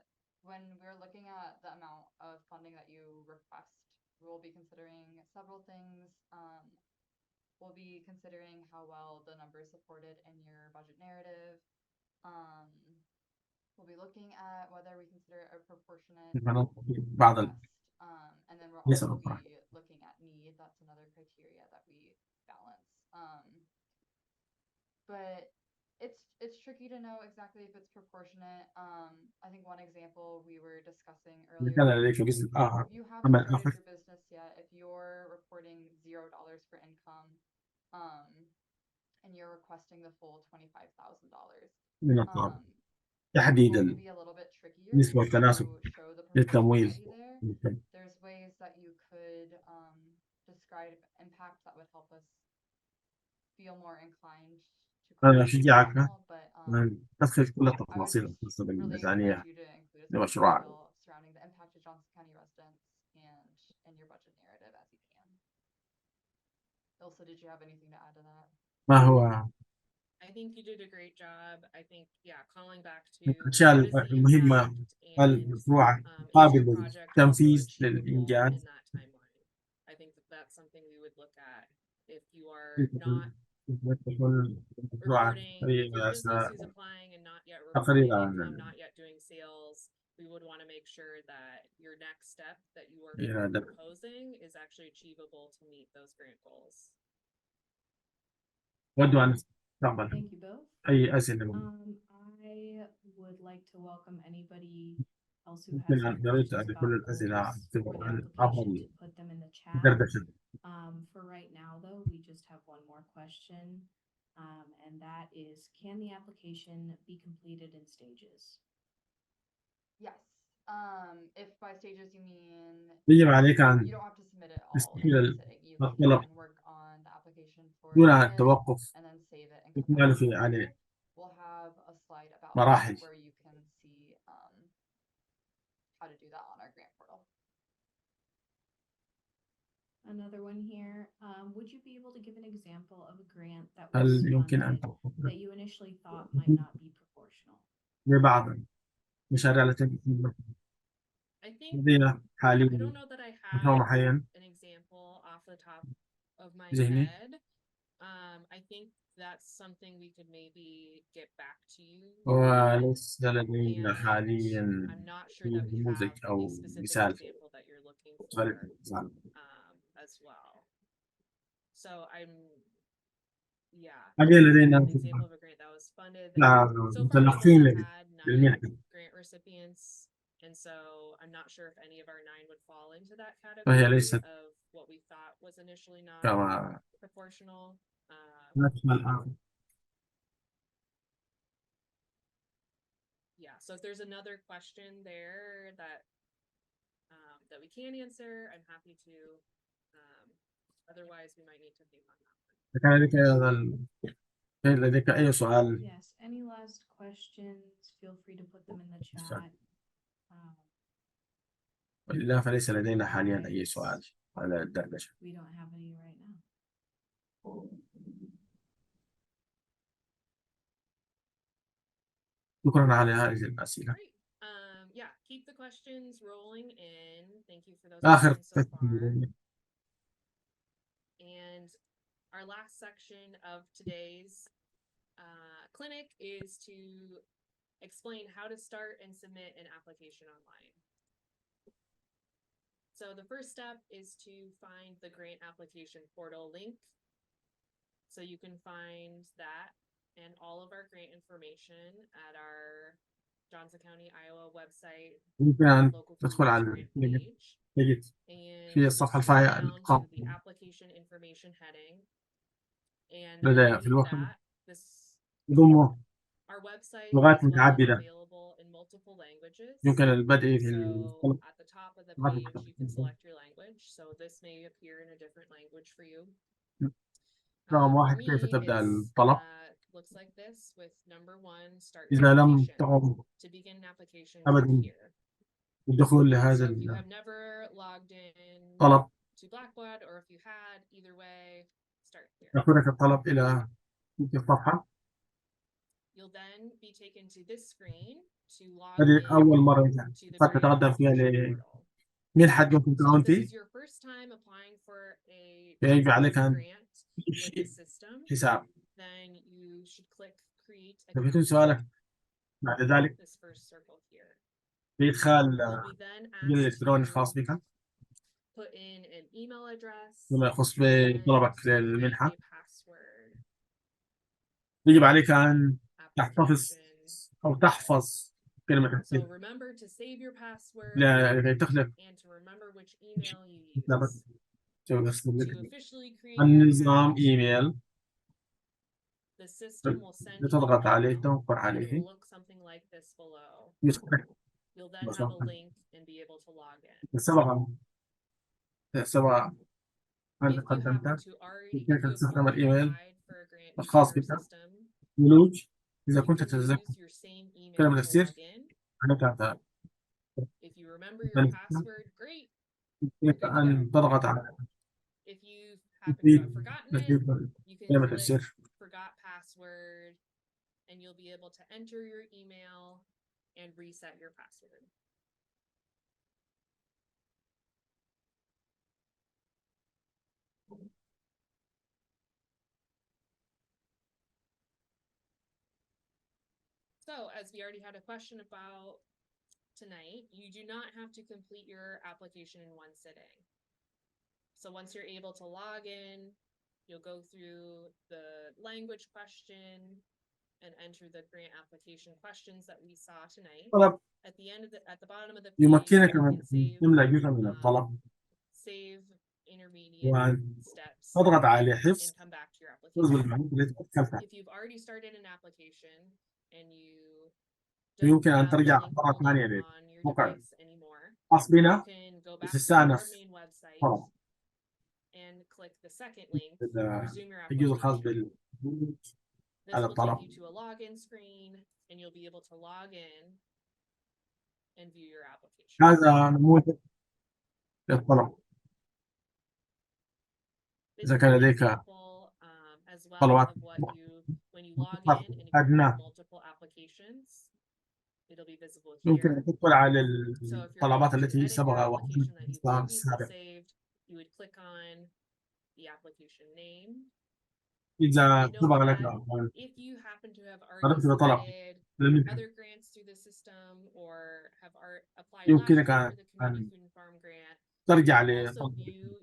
Speaker 1: when we're looking at the amount of funding that you request, we'll be considering several things. We'll be considering how well the numbers supported in your budget narrative. We'll be looking at whether we consider a proportionate
Speaker 3: بعض
Speaker 1: request. And then we'll
Speaker 3: Yes,
Speaker 1: also
Speaker 3: of course.
Speaker 1: be looking at need. That's another criteria that we balance. But it's tricky to know exactly if it's proportionate. I think one example we were discussing earlier.
Speaker 3: كان لديك جزء آخر
Speaker 1: If you
Speaker 3: أما
Speaker 1: haven't started
Speaker 3: الآخر
Speaker 1: your business yet, if you're reporting $0 for income, and you're requesting the full $25,000,
Speaker 3: من الطلب
Speaker 1: it's
Speaker 3: تحديد
Speaker 1: going to be a little bit trickier
Speaker 3: النسبة والتناسب
Speaker 1: to show the
Speaker 3: للتمويل.
Speaker 1: proportionality there. There's ways that you could describe impact that would help us feel more inclined to
Speaker 3: أنا أشجعك
Speaker 1: proportional, but
Speaker 3: أن تدخل كل
Speaker 1: I would
Speaker 3: التفاصيل
Speaker 1: just
Speaker 3: الخاصة
Speaker 1: really
Speaker 3: بالميزانية
Speaker 1: encourage you to include as much
Speaker 3: لمشروعك.
Speaker 1: detail surrounding the impact Ilsa, did you have anything to add to that?
Speaker 3: ما هو
Speaker 4: I think you did a great job. I think, yeah, calling back to
Speaker 3: الأشياء
Speaker 4: what is the
Speaker 3: المهمة
Speaker 4: impact and
Speaker 3: المشروعة
Speaker 4: is your
Speaker 3: قابل
Speaker 4: project also
Speaker 3: للتنفيذ
Speaker 4: achievable
Speaker 3: للإنجاز
Speaker 4: in that timeline? I think that that's something we would look at if you are not
Speaker 3: تكون مشروعا
Speaker 4: reporting, if you're a business who's applying and not yet reporting
Speaker 3: تقريبا
Speaker 4: income, not yet doing sales, we would want to make sure that your next step that you are proposing is actually achievable to meet those grant goals.
Speaker 3: ودوا أن تقبل
Speaker 2: Thank you both.
Speaker 3: أي أسئلة
Speaker 2: I would like to welcome anybody else who has
Speaker 3: يمكن
Speaker 2: any
Speaker 3: أن يريد
Speaker 2: questions
Speaker 3: أن
Speaker 2: about
Speaker 3: يكون الأسئلة
Speaker 2: goals for the
Speaker 3: عن
Speaker 2: application
Speaker 3: أفضل
Speaker 2: to put them in the chat.
Speaker 3: دردشة.
Speaker 2: For right now, though, we just have one more question, and that is, can the application be completed in stages?
Speaker 1: Yes. If by stages you mean
Speaker 3: يجب عليك
Speaker 1: you
Speaker 3: أن
Speaker 1: don't have to submit it all in
Speaker 3: تسجيل
Speaker 1: one sitting. You
Speaker 3: الطلب
Speaker 1: can work on the application for
Speaker 3: دون
Speaker 1: a minute
Speaker 3: التوقف
Speaker 1: and then save it and come
Speaker 3: يكمل
Speaker 1: back
Speaker 3: في
Speaker 1: to it
Speaker 3: عليه
Speaker 1: later. We'll have a slide about
Speaker 3: مراحل.
Speaker 1: that where you can see how to do that on our grant portal.
Speaker 2: Another one here. Would you be able to give an example of a grant that was
Speaker 3: هل يمكن أن
Speaker 2: funded
Speaker 3: توقف
Speaker 2: that you initially thought might not be proportional?
Speaker 3: لبعض المشاريع التي
Speaker 4: I think
Speaker 3: لدينا
Speaker 4: I
Speaker 3: حاليا
Speaker 4: don't know that I
Speaker 3: مشروع
Speaker 4: have
Speaker 3: معين
Speaker 4: an example off the top of my
Speaker 3: ذهني.
Speaker 4: head. I think that's something we could maybe get back to you with.
Speaker 3: وليس لدينا
Speaker 4: And
Speaker 3: حاليا
Speaker 4: I'm not sure
Speaker 3: في
Speaker 4: that we
Speaker 3: نموذج
Speaker 4: have
Speaker 3: أو
Speaker 4: the specific
Speaker 3: مثال
Speaker 4: example that you're looking for
Speaker 3: مختلف مثال.
Speaker 4: as well. So yeah,
Speaker 3: حاليا
Speaker 4: an
Speaker 3: لدينا
Speaker 4: example of a grant that was funded.
Speaker 3: لا
Speaker 4: So far, we've
Speaker 3: متلقين
Speaker 4: only had 9
Speaker 3: للمنحة
Speaker 4: grant recipients, and so I'm not sure if any of our 9 would fall into that
Speaker 3: فهي
Speaker 4: category
Speaker 3: ليست
Speaker 4: of what we thought was initially not
Speaker 3: كما
Speaker 4: proportional.
Speaker 3: نشمل آخر.
Speaker 4: Yeah, so if there's another question there that we can answer, I'm happy to. Otherwise, we might need to think on that one.
Speaker 3: كان لديك أي سؤال؟
Speaker 2: Yes, any last questions, feel free to put them in the chat.
Speaker 3: وإلا فليس لدينا حاليا أي سؤال على الدردشة.
Speaker 2: We don't have any right now.
Speaker 3: شكرا على هذه الأسئلة.
Speaker 4: Great. Yeah, keep the questions rolling in. Thank you for those
Speaker 3: آخر
Speaker 4: questions so far. And our last section of today's clinic is to explain how to start and submit an application online. So the first step is to find the grant application portal link. So you can find that and all of our grant information at our Johnson County, Iowa website,
Speaker 3: يمكن أن
Speaker 4: local
Speaker 3: تدخل
Speaker 4: foods
Speaker 3: على
Speaker 4: grant page,
Speaker 3: تجد
Speaker 4: and
Speaker 3: في الصفحة
Speaker 4: scroll
Speaker 3: الفاعلة
Speaker 4: down
Speaker 3: الخاصة
Speaker 4: to the application information heading. And
Speaker 3: لدي في
Speaker 4: underneath
Speaker 3: الوقت
Speaker 4: that,
Speaker 3: يضم
Speaker 4: our website
Speaker 3: لغات
Speaker 4: is well
Speaker 3: متعددة.
Speaker 4: available in multiple languages.
Speaker 3: يمكن البدء في
Speaker 4: So
Speaker 3: الطلب
Speaker 4: at the top of the
Speaker 3: لغات
Speaker 4: page, you can
Speaker 3: مختلفة.
Speaker 4: select your language. So this may appear in a different language for you.
Speaker 3: رقم
Speaker 4: For
Speaker 3: واحد
Speaker 4: me,
Speaker 3: كيف تبدأ
Speaker 4: it's
Speaker 3: الطلب؟
Speaker 4: looks like this with number 1, start your
Speaker 3: إذا لم
Speaker 4: application.
Speaker 3: تقم
Speaker 4: To begin an application,
Speaker 3: أبداً
Speaker 4: click here.
Speaker 3: بالدخول
Speaker 4: So
Speaker 3: لهذا
Speaker 4: if you have never logged in
Speaker 3: الطلب
Speaker 4: to Blackbaud, or if you had, either way, start here.
Speaker 3: يأخذك الطلب إلى تلك الصفحة.
Speaker 4: You'll then be taken to this screen to log
Speaker 3: هذه
Speaker 4: in
Speaker 3: أول مرة
Speaker 4: to the
Speaker 3: قد
Speaker 4: grant
Speaker 3: تتقدم فيها
Speaker 4: application portal.
Speaker 3: لمنحة ممكن
Speaker 4: So
Speaker 3: تكون
Speaker 4: if this
Speaker 3: فيه.
Speaker 4: is your first time applying for a
Speaker 3: يجب عليك أن
Speaker 4: grant with the system,
Speaker 3: حساب.
Speaker 4: then you should click create
Speaker 3: بدون
Speaker 4: account.
Speaker 3: سؤالك بعد ذلك
Speaker 4: This first circle here.
Speaker 3: بإدخال
Speaker 4: You'll be then
Speaker 3: الإيميل
Speaker 4: asked
Speaker 3: الإلكتروني
Speaker 4: to
Speaker 3: الخاص بك
Speaker 4: put in an email address
Speaker 3: فيما يخص
Speaker 4: and
Speaker 3: بطلبك
Speaker 4: create
Speaker 3: للمنحة.
Speaker 4: a password.
Speaker 3: يجب عليك أن تحتفظ
Speaker 4: application.
Speaker 3: أو تحفظ كلمة
Speaker 4: So
Speaker 3: السر
Speaker 4: remember to save your password
Speaker 3: لكي تخلق
Speaker 4: and to remember which email you
Speaker 3: حسابك.
Speaker 4: use.
Speaker 3: To
Speaker 4: To officially create your
Speaker 3: النظام
Speaker 4: account,
Speaker 3: إيميل
Speaker 4: the system will send you an
Speaker 3: تضغط عليه
Speaker 4: email
Speaker 3: تنقر
Speaker 4: and it will
Speaker 3: عليه
Speaker 4: look something like this below.
Speaker 3: يدخلك.
Speaker 4: You'll then have a link and be able to log in.
Speaker 3: سواء أنت
Speaker 4: If you
Speaker 3: قدمت
Speaker 4: happen to already, if
Speaker 3: يمكنك
Speaker 4: you have
Speaker 3: تستخدم
Speaker 4: already
Speaker 3: الإيميل
Speaker 4: applied for a grant
Speaker 3: الخاص
Speaker 4: using our
Speaker 3: بك
Speaker 4: system,
Speaker 3: ولوج إذا
Speaker 4: you
Speaker 3: كنت
Speaker 4: can
Speaker 3: تتذكر
Speaker 4: use your same email
Speaker 3: كلمة
Speaker 4: to
Speaker 3: السر
Speaker 4: log in.
Speaker 3: عليك أن
Speaker 4: If you remember your password, great.
Speaker 3: يمكنك أن تضغط على
Speaker 4: If you happen to have
Speaker 3: في
Speaker 4: forgotten it, you can
Speaker 3: كلمة
Speaker 4: click
Speaker 3: السر.
Speaker 4: forgot password and you'll be able to enter your email and reset your password. So, as we already had a question about tonight, you do not have to complete your application in one sitting. So once you're able to log in, you'll go through the language question and enter the grant application questions that we saw tonight.
Speaker 3: طلب
Speaker 4: At the bottom of the page,
Speaker 3: يمكنك
Speaker 4: you
Speaker 3: من
Speaker 4: can save
Speaker 3: تملأ جزء من الطلب
Speaker 4: save intermediate
Speaker 3: وأن
Speaker 4: steps
Speaker 3: تضغط على
Speaker 4: and
Speaker 3: حفظ
Speaker 4: come back to your
Speaker 3: جزء
Speaker 4: application.
Speaker 3: المعلومات التي دخلتها.
Speaker 4: If you've already started an application and you
Speaker 3: يمكن
Speaker 4: don't
Speaker 3: أن
Speaker 4: have the
Speaker 3: ترجع
Speaker 4: link
Speaker 3: مرة
Speaker 4: pulled up
Speaker 3: ثانية
Speaker 4: on your
Speaker 3: لموقع
Speaker 4: device anymore,
Speaker 3: خاص
Speaker 4: you
Speaker 3: بنا
Speaker 4: can go back to our
Speaker 3: وتستأنف
Speaker 4: main website
Speaker 3: طلب
Speaker 4: and click the second link, resume your
Speaker 3: الجزء الخاص
Speaker 4: application. This
Speaker 3: هذا
Speaker 4: will take
Speaker 3: الطلب.
Speaker 4: you to a login screen and you'll be able to log in and view your application.
Speaker 3: هذا نموذج للطلب.
Speaker 4: This
Speaker 3: إذا
Speaker 4: is
Speaker 3: كان
Speaker 4: an
Speaker 3: لديك
Speaker 4: example, as well
Speaker 3: طلبات
Speaker 4: of what when you log in and if you
Speaker 3: أدنى
Speaker 4: have multiple applications, it'll be visible
Speaker 3: يمكن
Speaker 4: here.
Speaker 3: أن تدخل على
Speaker 4: So if you're
Speaker 3: الطلبات
Speaker 4: going to
Speaker 3: التي
Speaker 4: edit your
Speaker 3: سبق
Speaker 4: application that you've
Speaker 3: وأخذتها
Speaker 4: previously
Speaker 3: السابق.
Speaker 4: saved, you would click on the application name.
Speaker 3: إذا
Speaker 4: Note
Speaker 3: سبق لك
Speaker 4: that if you happen to have already
Speaker 3: طلبت بطلب
Speaker 4: submitted
Speaker 3: للمنحة
Speaker 4: other grants through the system or have applied last
Speaker 3: يمكنك
Speaker 4: year for the
Speaker 3: أن
Speaker 4: Community Food and Farm Grant,
Speaker 3: ترجع
Speaker 4: also
Speaker 3: لطلب
Speaker 4: view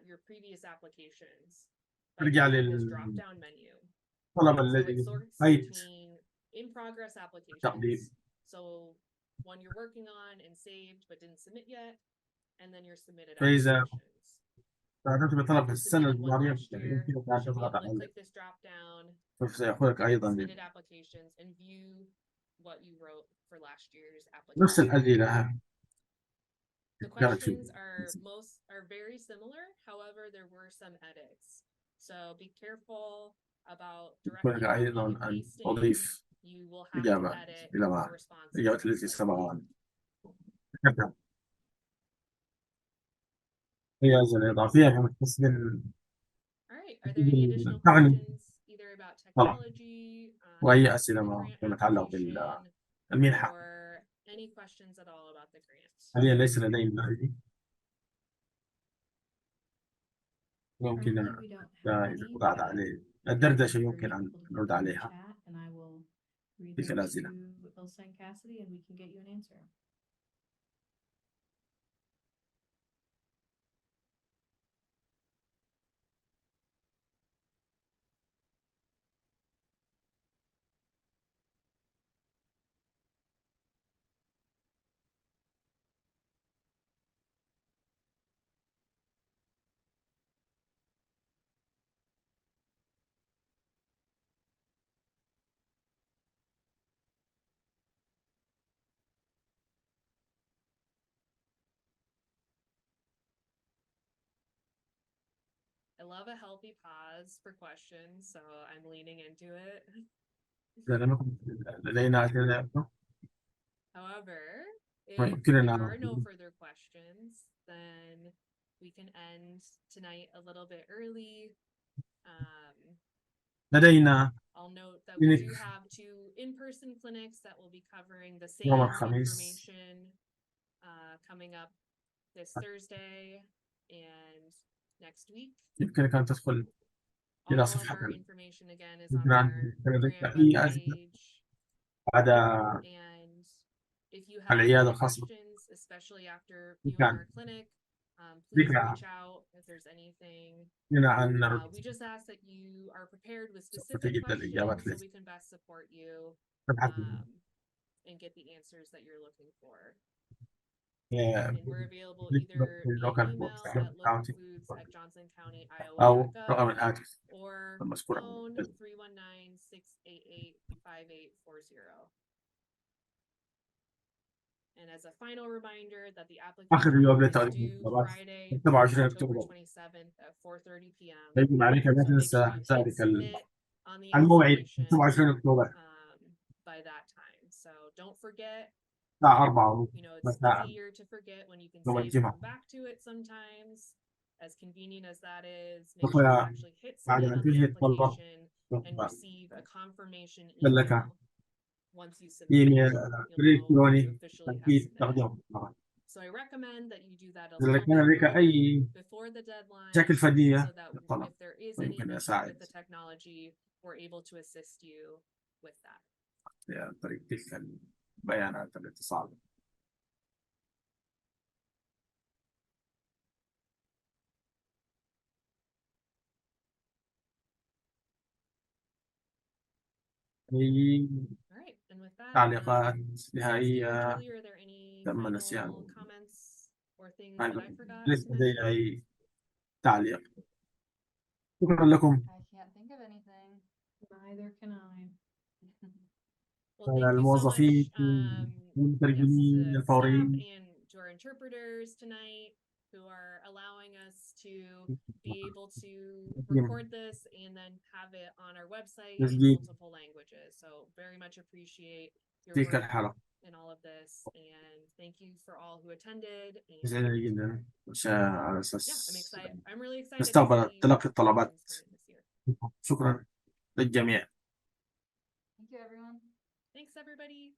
Speaker 4: your previous applications by
Speaker 3: ترجع
Speaker 4: clicking this drop-down menu.
Speaker 3: للطلب
Speaker 4: So it
Speaker 3: الذي
Speaker 4: sorts
Speaker 3: رأيت
Speaker 4: between in-progress
Speaker 3: التقديم.
Speaker 4: applications, so one you're working on and saved but didn't submit yet, and then your submitted
Speaker 3: فإذا
Speaker 4: applications.
Speaker 3: قدمت بطلب
Speaker 4: If you
Speaker 3: السنة
Speaker 4: submitted one
Speaker 3: الماضية
Speaker 4: last year,
Speaker 3: يمكنك
Speaker 4: you
Speaker 3: أن
Speaker 4: should be
Speaker 3: تضغط
Speaker 4: able to
Speaker 3: على
Speaker 4: click this drop-down,
Speaker 3: فسيأخذك أيضا
Speaker 4: submitted applications, and view what you wrote for last year's
Speaker 3: نفس
Speaker 4: application.
Speaker 3: الأسئلة.
Speaker 4: The questions are very similar, however, there were some edits. So be careful about directly
Speaker 3: يمكنك
Speaker 4: copying
Speaker 3: أيضا
Speaker 4: and
Speaker 3: أن
Speaker 4: pasting.
Speaker 3: تضيف
Speaker 4: You will have to
Speaker 3: إجابة
Speaker 4: edit
Speaker 3: إلى
Speaker 4: the
Speaker 3: ما
Speaker 4: responses
Speaker 3: الإجابات التي
Speaker 4: directly.
Speaker 3: سبق ذكرتها. هي الإضافية في مختص
Speaker 4: All right, are there any additional
Speaker 3: تعني
Speaker 4: questions either about
Speaker 3: طبعا
Speaker 4: technology,
Speaker 3: وأي
Speaker 4: the
Speaker 3: أسئلة
Speaker 4: grant
Speaker 3: فيما يتعلق
Speaker 4: application,
Speaker 3: بالمنحة.
Speaker 4: or any questions at all about the grant?
Speaker 3: حاليا ليس لدينا أي. يمكن
Speaker 2: Currently, we don't have
Speaker 3: إذا
Speaker 2: any,
Speaker 3: وقعت
Speaker 2: but
Speaker 3: عليه الدردشة
Speaker 2: for
Speaker 3: يمكن
Speaker 2: you
Speaker 3: أن
Speaker 2: people to
Speaker 3: نرد
Speaker 2: put in the
Speaker 3: عليها.
Speaker 2: chat, and I will read
Speaker 3: تلك
Speaker 2: those
Speaker 3: الأسئلة.
Speaker 2: to Ilsa and Cassidy, and we can get you an answer.
Speaker 4: I love a healthy pause for questions, so I'm leaning into it.
Speaker 3: إذا لم يكن لدينا أسئلة
Speaker 4: However, if
Speaker 3: ويمكننا
Speaker 4: there are no further questions, then we can end tonight a little bit early.
Speaker 3: لدينا
Speaker 4: I'll note that we do
Speaker 3: clinic
Speaker 4: have 2 in-person clinics that will be covering the
Speaker 3: يوم
Speaker 4: same
Speaker 3: الخميس.
Speaker 4: information coming up this Thursday and next week.
Speaker 3: يمكنك أن تدخل
Speaker 4: All
Speaker 3: إلى
Speaker 4: of
Speaker 3: صفحة
Speaker 4: our information again is on
Speaker 3: يمكن
Speaker 4: our
Speaker 3: أن لديك
Speaker 4: grant
Speaker 3: أي أسئلة
Speaker 4: webpage.
Speaker 3: بعد
Speaker 4: And if you have
Speaker 3: العيادة
Speaker 4: any
Speaker 3: الخاصة
Speaker 4: questions, especially after
Speaker 3: بك
Speaker 4: viewing our clinic, please
Speaker 3: بك
Speaker 4: reach out if there's anything.
Speaker 3: لنا أن نرد.
Speaker 4: We just ask that you are prepared with
Speaker 3: سوف
Speaker 4: specific
Speaker 3: تجد الإجابات
Speaker 4: questions so
Speaker 3: التي
Speaker 4: we can best support you
Speaker 3: تبحث
Speaker 4: and get the answers that you're looking for.
Speaker 3: عنها.
Speaker 4: And we're available either via email at localfoods@johnsoncountyiowa.gov
Speaker 3: أو رقم الهاتف
Speaker 4: or
Speaker 3: المذكور.
Speaker 4: phone 319-688-5840. And as a final reminder that the
Speaker 3: آخر
Speaker 4: application
Speaker 3: جواب
Speaker 4: is
Speaker 3: لتقديم
Speaker 4: due
Speaker 3: الطلبات
Speaker 4: Friday,
Speaker 3: 27
Speaker 4: October
Speaker 3: أكتوبر.
Speaker 4: 27th at 4:30 p.m.
Speaker 3: يجب عليك أن
Speaker 4: So make
Speaker 3: تنسى
Speaker 4: sure you hit
Speaker 3: ذلك
Speaker 4: submit on the
Speaker 3: الموعد
Speaker 4: application
Speaker 3: 27 أكتوبر
Speaker 4: by that time. So don't forget,
Speaker 3: الساعة 4:30
Speaker 4: you know, it's
Speaker 3: مساء
Speaker 4: easier to forget when you can
Speaker 3: يوم
Speaker 4: save and
Speaker 3: الجمعة.
Speaker 4: come back to it sometimes. as convenient as that is, make
Speaker 3: سوف
Speaker 4: sure you actually hit
Speaker 3: بعد
Speaker 4: submit
Speaker 3: أن
Speaker 4: on the
Speaker 3: تنهي الطلب
Speaker 4: application and
Speaker 3: سوف
Speaker 4: receive a confirmation
Speaker 3: أرسل لك
Speaker 4: email once you submit.
Speaker 3: إيميل
Speaker 4: You'll know you
Speaker 3: إلكتروني
Speaker 4: officially have
Speaker 3: تأكيد
Speaker 4: submitted.
Speaker 3: تقديم.
Speaker 4: So I recommend that you do that a
Speaker 3: إذا
Speaker 4: little
Speaker 3: كان
Speaker 4: bit
Speaker 3: لديك أي
Speaker 4: early before the deadline,
Speaker 3: مشاكل
Speaker 4: so
Speaker 3: فنية
Speaker 4: that
Speaker 3: بالطلب
Speaker 4: if there is any
Speaker 3: ويمكن
Speaker 4: issue
Speaker 3: أساعد
Speaker 4: with the technology, we're able to assist you with that.
Speaker 3: عن طريق تلك البيانات الاتصال. أي
Speaker 4: All right, and with that,
Speaker 3: تعليقات
Speaker 4: Steve or
Speaker 3: نهائية؟
Speaker 4: Julie, are there any
Speaker 3: تم
Speaker 4: final
Speaker 3: نسيان.
Speaker 4: comments or things that I forgot
Speaker 3: ليس
Speaker 4: to
Speaker 3: لدي
Speaker 4: mention?
Speaker 3: أي تعليق. شكرا لكم.
Speaker 1: I can't think of anything.
Speaker 2: Neither can I.
Speaker 4: Well, thank you so much,
Speaker 3: الموظفين
Speaker 4: yes,
Speaker 3: والمترجمين
Speaker 4: to staff
Speaker 3: الفوريين
Speaker 4: and to our interpreters tonight who are allowing us to be able to record this and then have it on our website in
Speaker 3: تسجيل
Speaker 4: multiple languages. So very much appreciate your
Speaker 3: تلك
Speaker 4: work
Speaker 3: الحلقة.
Speaker 4: in all of this, and thank you for all who attended. And
Speaker 3: جزيلا جدا على
Speaker 4: yeah,
Speaker 3: أساس
Speaker 4: I'm really excited to
Speaker 3: نستقبل
Speaker 4: see
Speaker 3: تلقي
Speaker 4: what
Speaker 3: الطلبات.
Speaker 4: things come in this year.
Speaker 3: شكرا للجميع.
Speaker 1: Thank you, everyone.
Speaker 4: Thanks, everybody.